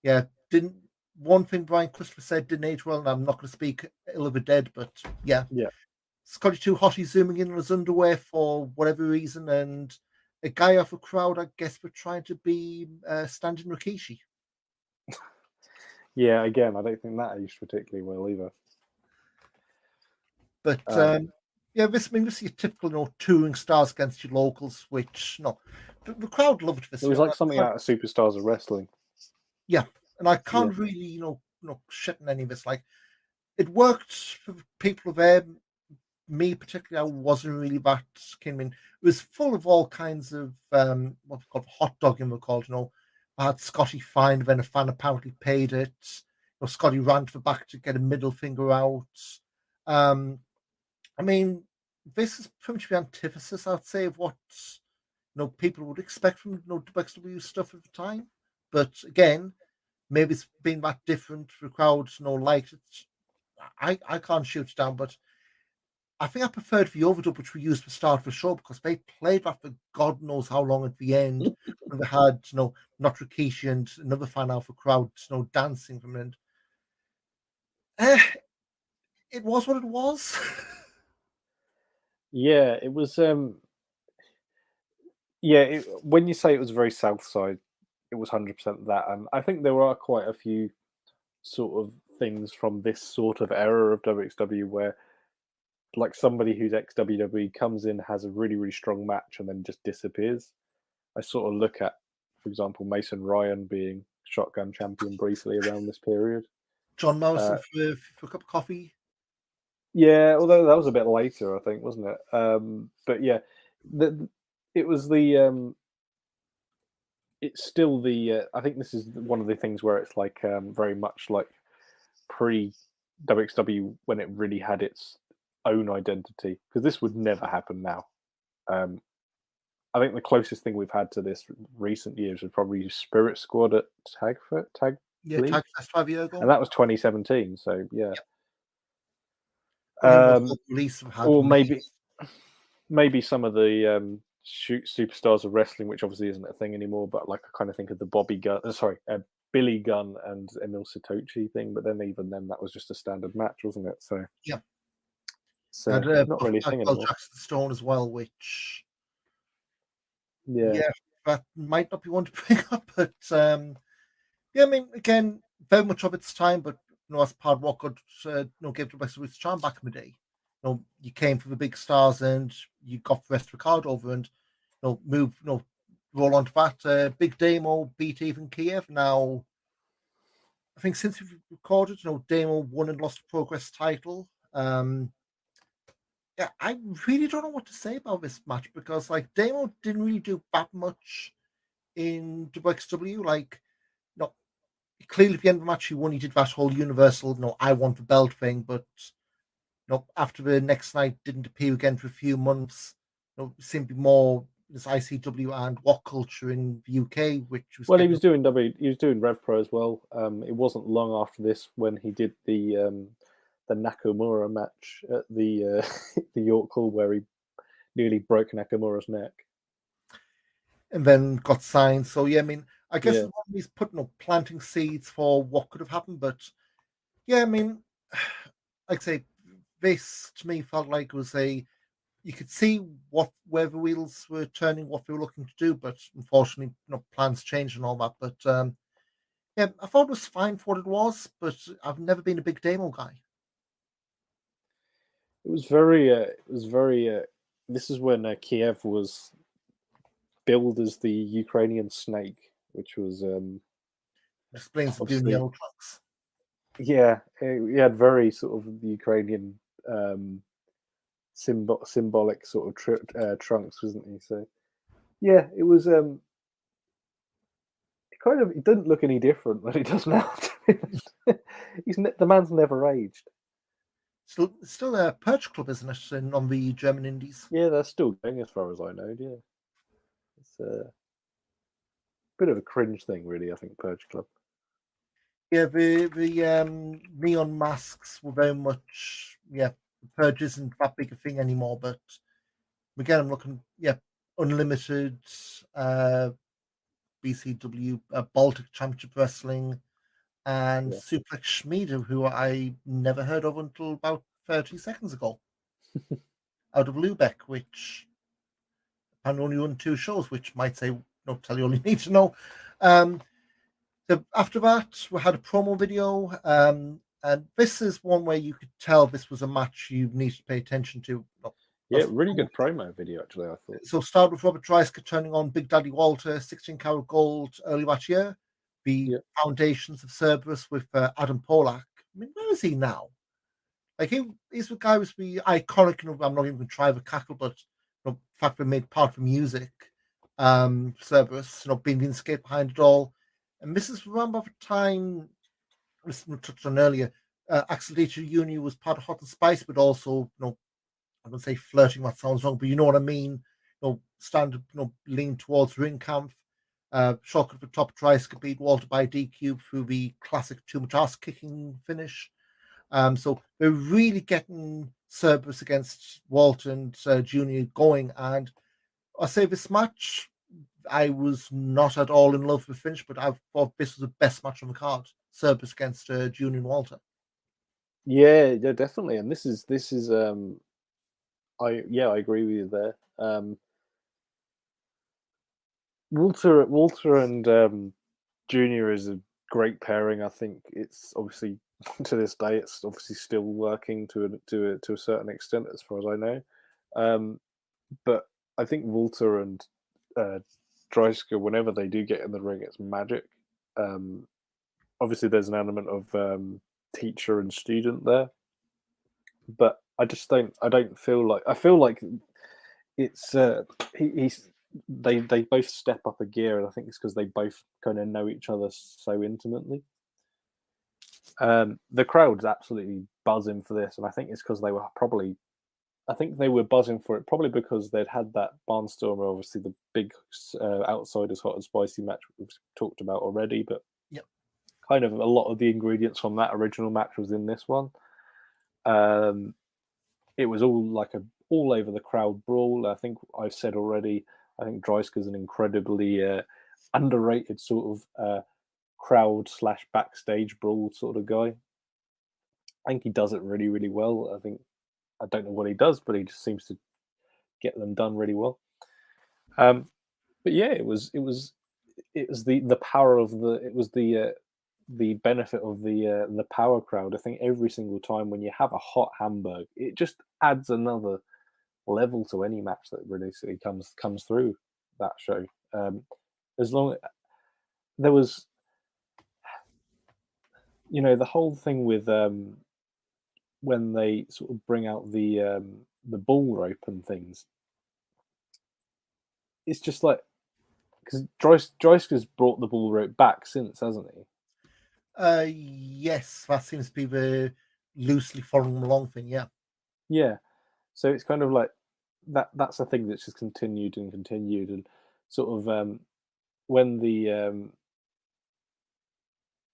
yeah, didn't one thing Brian Christopher said didn't age well, and I'm not going to speak ill of the dead, but yeah. Scotty Too Hotty zooming in on his underwear for whatever reason, and a guy off a crowd, I guess, for trying to be standing Rikishi. Yeah, again, I don't think that aged particularly well either. But yeah, this is your typical touring stars against your locals, which the crowd loved this. It was like something out of Superstars of Wrestling. Yeah, and I can't really shit on any of this. Like, it worked for people there. Me particularly, I wasn't really that keen. I mean, it was full of all kinds of what's called hot dogging. We're called, I had Scotty fined when a fan apparently paid it. Scotty ran to the back to get a middle finger out. I mean, this is pretty much the antithesis, I'd say, of what people would expect from WXW stuff at the time. But again, maybe it's been that different. The crowd, liked it. I can't shoot it down, but I think I preferred the overdub which we used to start the show because they played that for God knows how long at the end. And they had, not Rikishi and another fan alpha crowd, dancing from it. It was what it was. Yeah, it was. When you say it was very South Side, it was 100% that, and I think there are quite a few sort of things from this sort of era of WXW where, like, somebody who's ex-WWE comes in, has a really, really strong match, and then just disappears. I sort of look at, for example, Mason Ryan being Shotgun champion briefly around this period. John Morrison for a cup of coffee. Yeah, although that was a bit later, I think, wasn't it? But yeah, it was the. It's still the. I think this is one of the things where it's like very much like pre WXW when it really had its own identity, because this would never happen now. I think the closest thing we've had to this recent years was probably Spirit Squad at Tag League. Tag Fest 5 years ago, and that was 2017. So yeah. Or maybe some of the superstars of wrestling, which obviously isn't a thing anymore, but like I kind of think of the Billy Gunn and Emil Sitochi thing, but then even then that was just a standard match, wasn't it? So yeah, so not really a thing anymore. Jackson Stone as well, which yeah, that might not be one to bring up, but yeah, I mean, again, very much of its time, but as part of what could gave to West its charm back in the day. You came for the big stars and you got the rest of the card over and roll on to that. Big Damo beat even Kiev. Now, I think since we've recorded, Damo won and lost the Progress title. Yeah, I really don't know what to say about this match because, like, Damo didn't really do that much in WXW. Like, clearly at the end of the match he won. He did that whole universal, I want the belt thing, but after the next night didn't appear again for a few months. Seemed to be more this ICW and What Culture in the UK, which was Well, he was doing Rev Pro as well. It wasn't long after this when he did the Nakamura match at the the York Hall where he nearly broke Nakamura's neck, and then got signed. So yeah, I mean, I guess Yeah. he's putting up planting seeds for what could have happened. But yeah, I mean, like I say, this to me felt like it was you could see where the wheels were turning, what they were looking to do, but unfortunately, plans changed and all that. But yeah, I thought it was fine for what it was, but I've never been a big demo guy. It was very. This is when Kiev was billed as the Ukrainian snake, which was Explains the blue and obviously yellow trunks. yeah. He had very sort of Ukrainian symbolic sort of trunks, wasn't he? So yeah, it was. It didn't look any different than he does now. The man's never aged. Still a Perch Club, isn't it, on the German Indies? Yeah, they're still going as far as I know. Yeah, it's a bit of a cringe thing, really. I think Purge Club. Yeah, the neon masks were very much Purge isn't that big a thing anymore. But again, I'm looking Unlimited, BCW, Baltic Championship Wrestling, and Suplex Schmiede, who I never heard of until about 30 seconds ago, out of Lubeck, which and only run 2 shows, which might say tell you all you need to know. So after that, we had a promo video, and this is one where you could tell this was a match you need to pay attention to. Yeah, really good promo video, actually, I thought. So start with Robert Dreisker turning on Big Daddy Walter, 16-karat gold early that year. The foundations of Cerberus with Adam Polak. I mean, where is he now? Like he's the guy who's the iconic. I'm not even going to try the cackle, but the fact that made part of the music. Cerberus, being the skate behind it all. And this is around about the time we touched on earlier. Axel Dieter Jr. was part of Hot and Spice, but also, I don't say flirting, that sounds wrong, but you know what I mean. Standard, lean towards Ringkampf. Shock at the top, Dreisker beat Walter by DQ through the classic too much ass kicking finish. So they're really getting Cerberus against Walter and Jr. going. And I say this match, I was not at all in love with the finish, but I thought this was the best match on the card. Cerberus against Jr. and Walter. Yeah, definitely. And this is I agree with you there. Walter and Junior is a great pairing. I think it's obviously to this day it's obviously still working to a certain extent as far as I know. But I think Walter and Dreisker, whenever they do get in the ring, it's magic. Obviously, there's an element of teacher and student there, but I don't feel like. I feel like it's they both step up a gear, and I think it's because they both kind of know each other so intimately. The crowd's absolutely buzzing for this, and I think it's because they were probably. I think they were buzzing for it probably because they'd had that Barnstormer, obviously the big Outsiders Hot and Spicy match we've talked about already, but kind of a lot of the ingredients from that original match was in this one. It was all like all over the crowd brawl. I think I've said already, I think Dreisker's an incredibly underrated sort of crowd / backstage brawl sort of guy. I think he does it really, really well. I don't know what he does, but he just seems to get them done really well. But yeah, it was the power of the benefit of the power crowd. I think every single time when you have a hot Hamburg, it just adds another level to any match that realistically comes through that show. As long there was, the whole thing with when they sort of bring out the ball rope and things. It's just like because Dreisker's brought the ball rope back since, hasn't he? Yes, that seems to be the loosely following along thing. Yeah. Yeah. So it's kind of like that's a thing that's just continued and continued, and sort of when the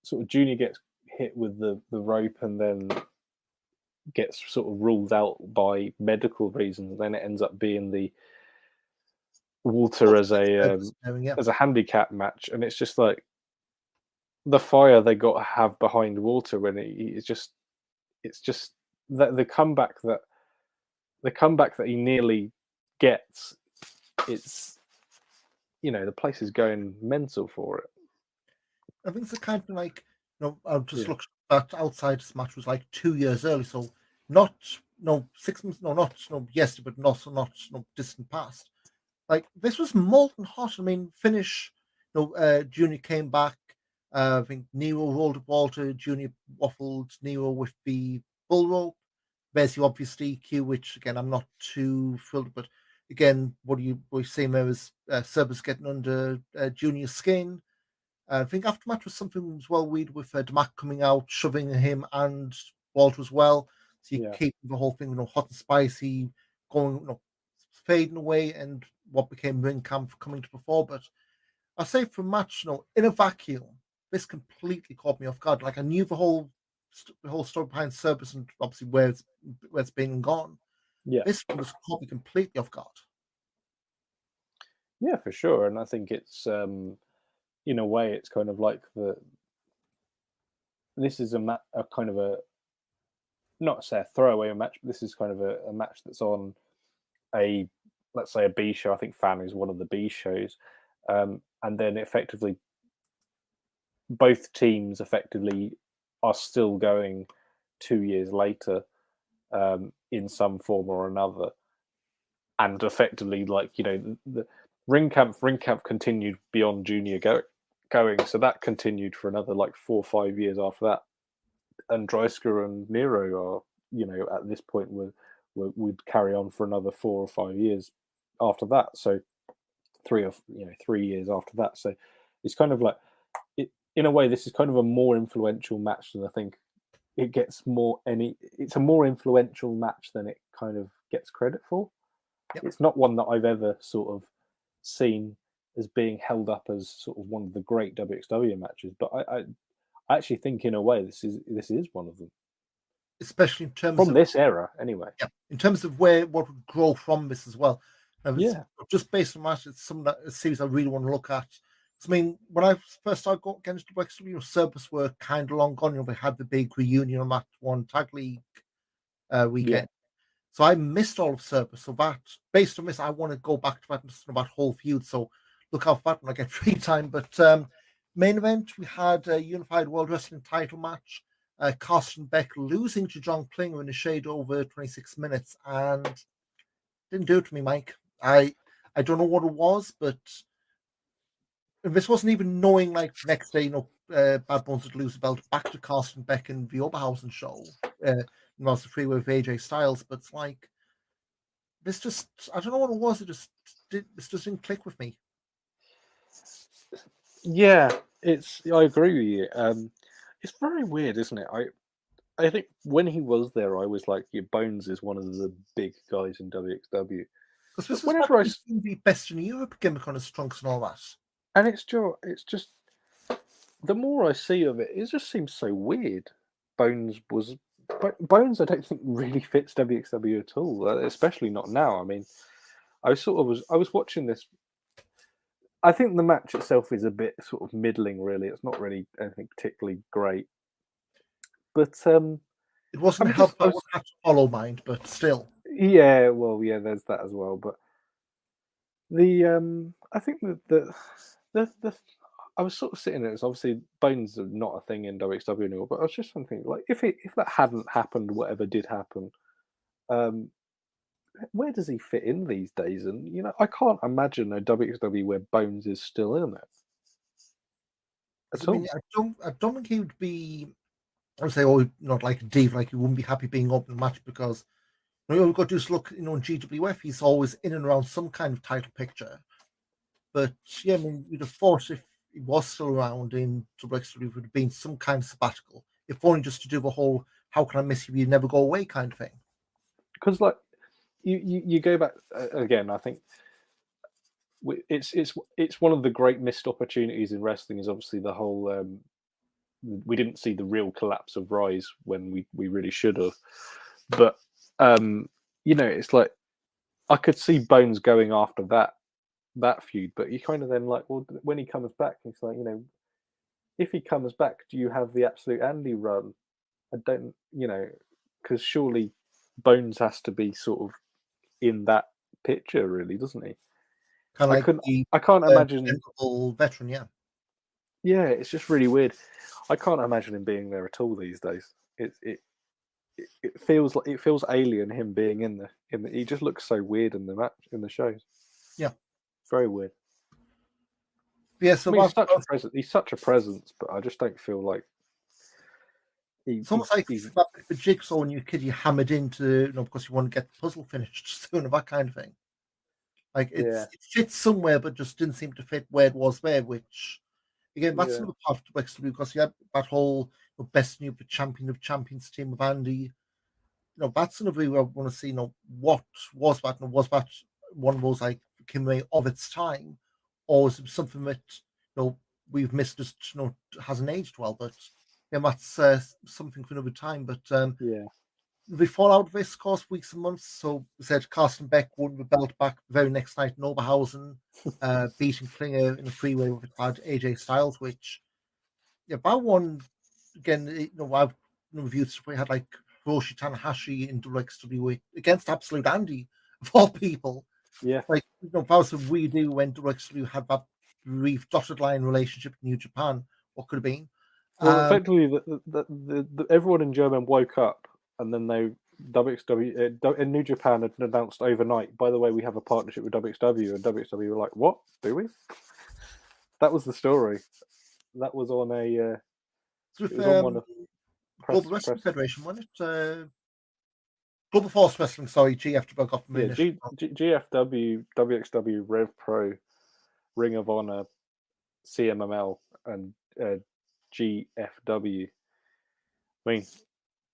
sort of Junior gets hit with the rope and then gets sort of ruled out by medical reasons, then it ends up being the Walter as a handicap match, and it's just like the fire they got to have behind Walter when it's just that the comeback that he nearly gets, it's the place is going mental for it. I think it's a kind of like, I'll just look at outside this match was like 2 years early, so not 6 months, not yesterday, but not distant past. Like this was molten hot. I mean, finish. Junior came back. I think Nero rolled up Walter. Junior waffled Nero with the bull rope. There's the obvious DQ, which again I'm not too thrilled, but again, what you saying there is Cerberus getting under Junior's skin. I think aftermatch was something as well weird with Damac coming out, shoving him and Walter as well. So you keep the whole thing, hot and spicy, going, fading away, and what became ring camp coming to before. But I say for a match, in a vacuum, this completely caught me off guard. Like I knew the whole story behind Cerberus and obviously where it's been and gone. Yeah, this one was caught me completely off guard. Yeah, for sure, and I think it's in a way it's kind of like this is a kind of a, not say a throwaway match, but this is kind of a match that's on a, let's say, a B show. I think Fan is one of the B shows, and then effectively both teams effectively are still going 2 years later in some form or another, and effectively the ring camp continued beyond Junior going, so that continued for another 4 or 5 years after that, and Dreisker and Nero are at this point would carry on for another 4 or 5 years after that, so 3 years after that. So it's kind of like in a way this is kind of a more influential match than I think it gets it's a more influential match than it kind of gets credit for. Yep. It's not one that I've ever sort of seen as being held up as sort of one of the great WXW matches, but I actually think in a way this is one of them, especially in terms from this era anyway. Yeah, in terms of what would grow from this as well. Just based on that, it's something that a series I really want to look at. I mean, when I first started going against WXW, Cerberus were kind of long gone. They had the big reunion on that one tag league weekend. Yeah. So I missed all of Cerberus. So that, based on this, I want to go back to that whole feud. So look out for that when I get free time. But main event, we had a Unified World Wrestling title match. Carsten Beck losing to John Klinger in a shade over 26 minutes, and didn't do it to me, Mike. I don't know what it was, but this wasn't even knowing next day, Bad Bones would lose the belt back to Carsten Beck in the Oberhausen show. It was the freeway with AJ Styles, but it's this just, I don't know what it was. This just didn't click with me. Yeah, I agree with you. It's very weird, isn't it? I think when he was there, I was like, Bones is one of the big guys in WXW. Because this whenever I see the best in Europe gimmick on his trunks and all that. And it's just the more I see of it, it just seems so weird. Bones, I don't think really fits WXW at all, especially not now. I mean, I was watching this. I think the match itself is a bit sort of middling, really. It's not really anything particularly great. But it wasn't helped by Hollow Mind, but still. Yeah, well, yeah, there's that as well. But I think the I was sort of sitting there. It's obviously Bones are not a thing in WXW anymore. But I was just thinking, if that hadn't happened, whatever did happen, where does he fit in these days? And I can't imagine a WXW where Bones is still in it. I mean, I don't think he would be. I would say, not like a div, he wouldn't be happy being open match because we've got to just look, in GWF, he's always in and around some kind of title picture. But yeah, I mean, you'd have thought if he was still around in WXW, it would have been some kind of sabbatical, if only just to do the whole "how can I miss you? You never go away" kind of thing. Because you go back again. I think it's one of the great missed opportunities in wrestling. Is obviously the whole we didn't see the real collapse of Rise when we really should have. But it's like I could see Bones going after that feud, but you kind of then like, well, when he comes back, it's like, if he comes back, do you have the Absolute Andy run? I don't, because surely Bones has to be sort of in that picture, really, doesn't he? Kind of like the I can't imagine. Veteran, yeah. Yeah, it's just really weird. I can't imagine him being there at all these days. It feels alien him being in the. He just looks so weird in the shows. Yeah, very weird. Yeah, so he's such a presence, but I just don't feel like it's almost like the jigsaw when you're a kid, you hammered into, because you want to get the puzzle finished sooner, that kind of thing. Like it fits somewhere, but just didn't seem to fit where it was there. Which again, that's another part of the WXW, because you had that whole best new champion of champions team of Andy. That's another way I want to see. What was that? And was that one of those like Kimway of its time, or is it something that we've missed, just hasn't aged well? But that's something for another time. But we fall out of this course weeks and months. So we said Carsten Beck won the belt back the very next night in Oberhausen, beating Klinger in a freeway with AJ Styles, which that one again, I've reviewed stuff. We had like Hiroshi Tanahashi in WXW against Absolute Andy of all people. Yeah, like that was a we do when WXW had that brief dotted line relationship with New Japan. What could have been? Well, effectively, everyone in Germany woke up, and then WXW in New Japan had announced overnight, by the way, we have a partnership with WXW, and WXW were like, what, do we? That was the story. That was on a it was on one of Global Wrestling Federation, wasn't it? Global Force Wrestling, sorry, GFW got from GFW, WXW, Rev Pro, Ring of Honor, CMML, and GFW. I mean,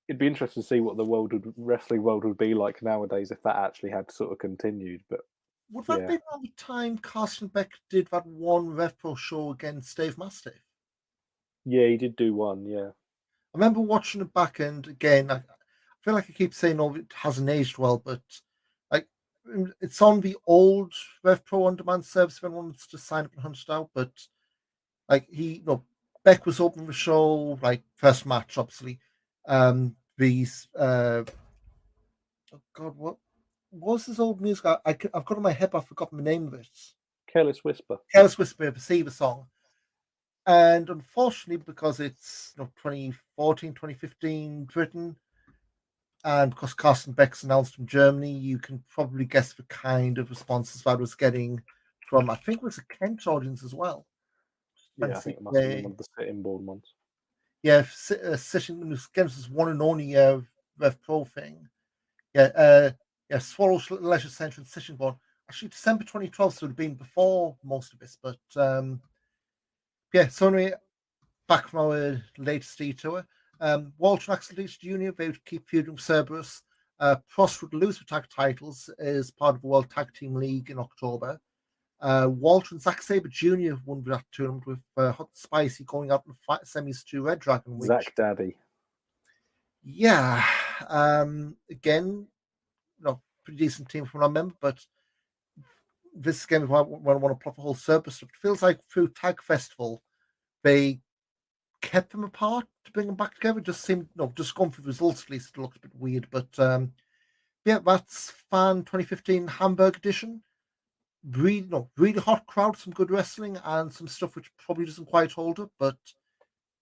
it'd be interesting to see what the wrestling world would be like nowadays if that actually had sort of continued. But would that be around the time Carsten Beck did that one Rev Pro show against Dave Mastiff? Yeah, he did do one. Yeah, I remember watching it back, and again, I feel like I keep saying, "Oh, it hasn't aged well," but like it's on the old Rev Pro on demand service if anyone wants to sign up and hunt it out. But like Beck was opening the show, like first match, obviously. These oh God, what was this old music? I've got it in my head, but I've forgotten the name of it. Careless Whisper. Careless Whisper, the Seaver song. And unfortunately, because it's 2014, 2015 Britain, and because Carsten Beck's announced from Germany, you can probably guess the kind of responses that was getting from, I think it was a Kent audience as well. Yeah, I think it must have been one of the sit-in-board ones. Yeah, sitting against this one and only Rev Pro thing. Yeah, Swallow Leisure Centre and Sitting Board. Actually, December 2012, so it would have been before most of this. But so anyway, back from our latest detour. Walter and Axel Dietrich Jr., they would keep feuding with Cerberus. Prost would lose the tag titles as part of the World Tag Team League in October. Walter and Zack Sabre Jr. won that tournament with Hot and Spicy going out in the semis to Red Dragon. Zack Daddy. Yeah. Again, pretty decent team from what I remember, but this game, when I want to plot the whole Cerberus stuff, it feels like through Tag Festival, they kept them apart to bring them back together. It just seemed, just going for the results at least, it looked a bit weird. But that's Fan 2015 Hamburg edition. Really hot crowd, some good wrestling, and some stuff which probably doesn't quite hold up. But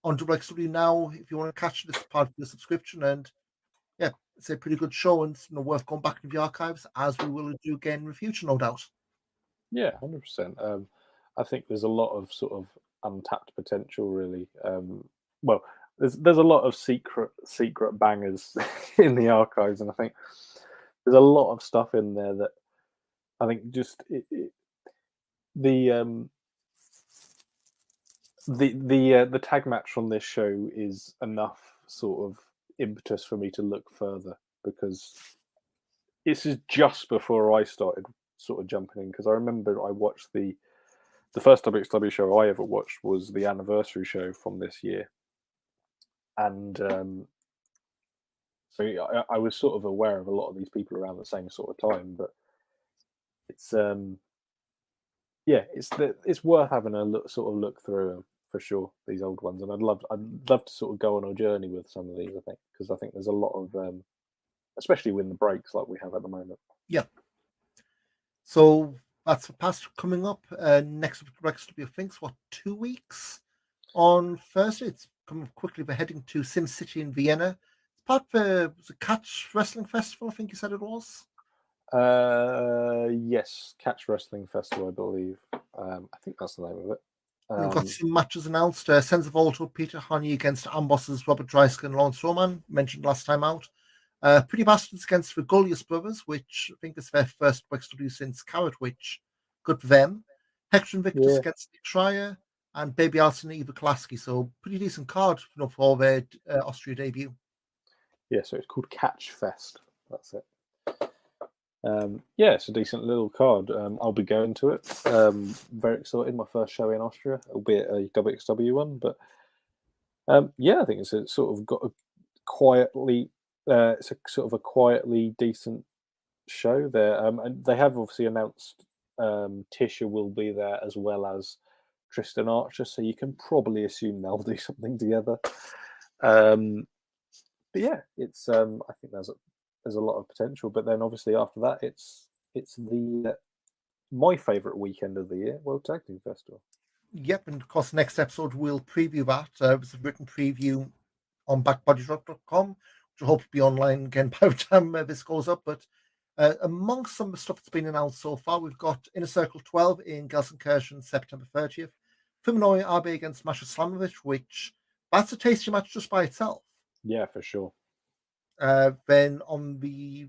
on WXW now, if you want to catch this part of your subscription, and it's a pretty good show, and worth going back into the archives, as we will do again in the future, no doubt. Yeah, 100%. I think there's a lot of sort of untapped potential, really. Well, there's a lot of secret bangers in the archives, and I think there's a lot of stuff in there that I think just the tag match from this show is enough sort of impetus for me to look further, because this is just before I started sort of jumping in, because I remember I watched the first WXW show I ever watched was the anniversary show from this year, and so I was sort of aware of a lot of these people around the same sort of time. But it's it's worth having a look through them for sure. These old ones, and I'd love to sort of go on a journey with some of these. I think because I think there's a lot of especially with the breaks like we have at the moment. Yeah. So that's the past coming up. Next WXW, I think, what, 2 weeks on Thursday. It's coming quickly. We're heading to Sim City in Vienna. It's part of the Catch Wrestling Festival, I think you said it was. Yes, Catch Wrestling Festival, I believe. I think that's the name of it. We've got some matches announced. Sense of Alto, Peter Honey against Amboss's Robert Dreisker and Lawrence Roman, mentioned last time out. Pretty Bastards against the Goliath Brothers, which I think is their first WXW since Carrot Witch. Good for them. Hector and Victus against Nick Schreier and Baby Arson and Eva Kolaski. So pretty decent card for their Austria debut. Yeah, so it's called Catch Fest. That's it. It's a decent little card. I'll be going to it. Very excited. My first show in Austria, albeit a WXW one. But I think it's sort of got a quietly. It's a sort of a quietly decent show there. And they have obviously announced Tisha will be there as well as Tristan Archer, so you can probably assume they'll do something together. But yeah, it's I think there's a lot of potential. But then obviously after that, it's the my favourite weekend of the year, World Tag Team Festival. Yep, and of course, next episode we'll preview that. It's a written preview on backbodysrock.com, which will hopefully be online again by the time this goes up. But amongst some of the stuff that's been announced so far, we've got Inner Circle 12 in Gelsenkirchen, September 30th. Fuminori Abe against Masha Slamovich, which that's a tasty match just by itself. Yeah, for sure. Then on the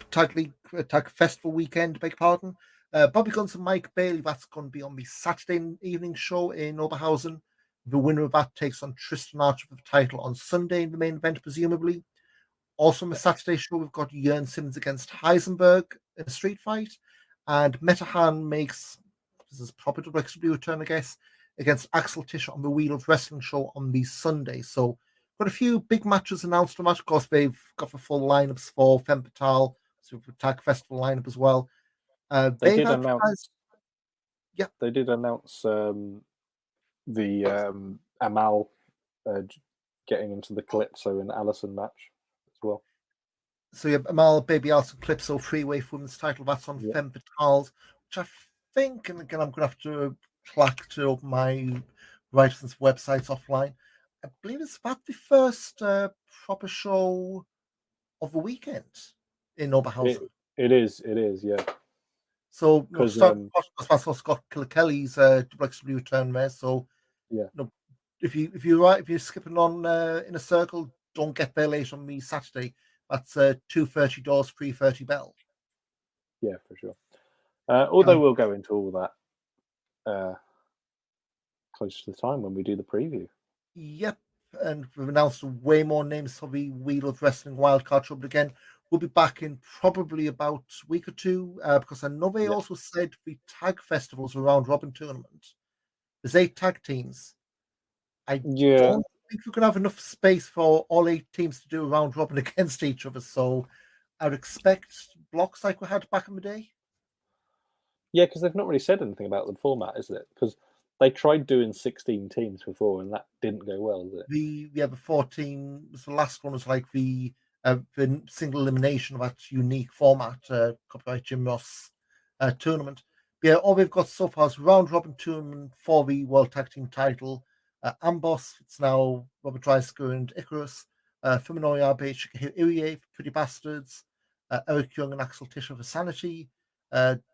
Tag Festival weekend, beg pardon, Bobby Guns and Mike Bailey, that's going to be on the Saturday evening show in Oberhausen. The winner of that takes on Tristan Archer for the title on Sunday in the main event, presumably. Also on the Saturday show, we've got Jörn Simmons against Heisenberg in a street fight. And Metahan makes, this is proper WXW return, I guess, against Axel Tischer on the Wheel of Wrestling show on the Sunday. So got a few big matches announced from that. Of course, they've got the full lineups for Femme Fatale, so the Tag Festival lineup as well. They did announce. Yeah, they did announce the Amal getting into the Calypso and Allison match as well. So yeah, Amal, Baby Allison, Calypso, freeway for women's title. That's on Femme Fatales, which I think, and again, I'm going to have to clack to open my writers' websites offline. I believe it's about the first proper show of the weekend in Oberhausen. It is, yeah. So that's also Scott Kelly's WXW return there. So yeah, if you're skipping on in a circle, don't get there late on the Saturday. That's 2:30 doors, 3:30 bell. Yeah, for sure. Although we'll go into all that close to the time when we do the preview. Yep, and we've announced way more names for the Wheel of Wrestling Wildcard Trouble again. We'll be back in probably about a week or two because I know they also said the tag festivals around Robin tournament. There's 8 tag teams. I don't think we're going to have enough space for all 8 teams to do a round robin against each other. So I'd expect blocks like we had back in the day. Yeah, because they've not really said anything about the format, is it? Because they tried doing 16 teams before, and that didn't go well, did it? The 14 was the last one. Was like the single elimination of that unique format, copyright Jim Ross tournament. But yeah, all we've got so far is round robin tournament for the World Tag Team title. Amboss, it's now Robert Dreisker and Icarus. Fuminori Abe, Shikahiro Irie for Pretty Bastards. Eric Young and Axel Tischer for Sanity.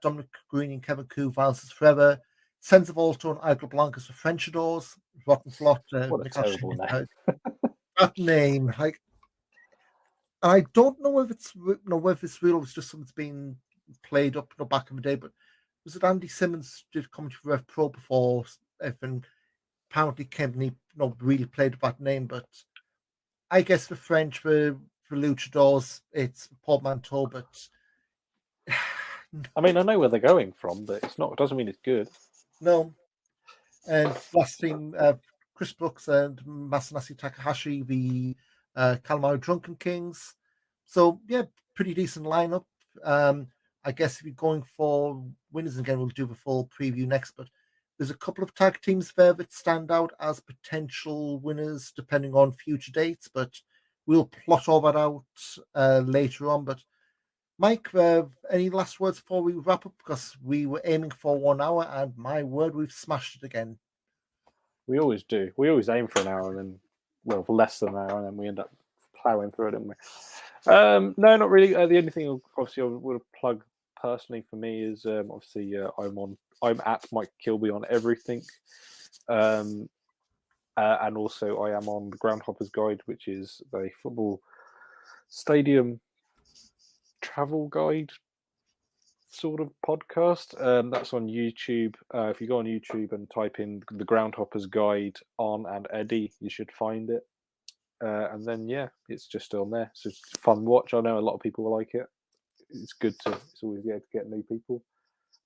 Dominic Green and Kevin Koo, Violence is Forever. Sense of Alto and Igor Blancas for French Doors. Rotten Flot. What a terrible name. That name, like, I don't know if it's whether it's real or it's just something that's been played up back in the day. But was it Andy Simmons did come to Rev Pro before? And apparently Kevin really played that name. But I guess the French were for luchadors, it's portmanteau, but I mean, I know where they're going from, but it's not. It doesn't mean it's good. no. And last team, Chris Brooks and Masanasi Takahashi, the Calamari Drunken Kings. So yeah, pretty decent lineup. I guess if you're going for winners again, we'll do the full preview next. But there's a couple of tag teams there that stand out as potential winners, depending on future dates. But we'll plot all that out later on. But Mike, any last words before we wrap up? Because we were aiming for 1 hour, and my word, we've smashed it again. We always do. We always aim for an hour, and then, well, for less than an hour, and then we end up ploughing through it, don't we? No, not really. The only thing, obviously, I would plug personally for me is obviously I'm at Mike Kilby on everything, and also I am on the Groundhoppers Guide, which is the football stadium travel guide sort of podcast. That's on YouTube. If you go on YouTube and type in the Groundhoppers Guide on and Eddie, you should find it. And then yeah, it's just on there. So it's a fun watch. I know a lot of people like it. It's good to. It's always good to get new people.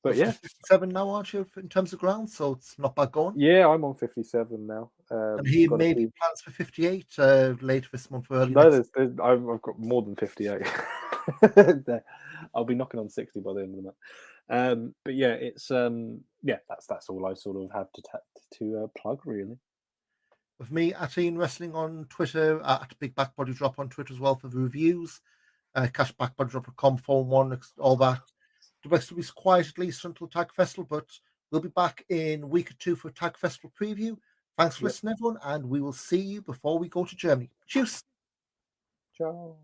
But yeah, 57 now, aren't you, in terms of ground? So it's not bad going. Yeah, I'm on 57 now. And he maybe plans for 58 later this month or early No, next. I've got more than 58. I'll be knocking on 60 by the end of the month. But yeah, it's that's all I sort of have to plug really. With me at Ian Wrestling on Twitter, at Big Back Body Drop on Twitter as well for the reviews. Cashbackbodydrop.com, phone one, all that. The rest of it's quiet at least until Tag Festival, but we'll be back in a week or two for Tag Festival preview. Thanks for listening, everyone, and we will see you before we go to Germany. Cheers. Ciao.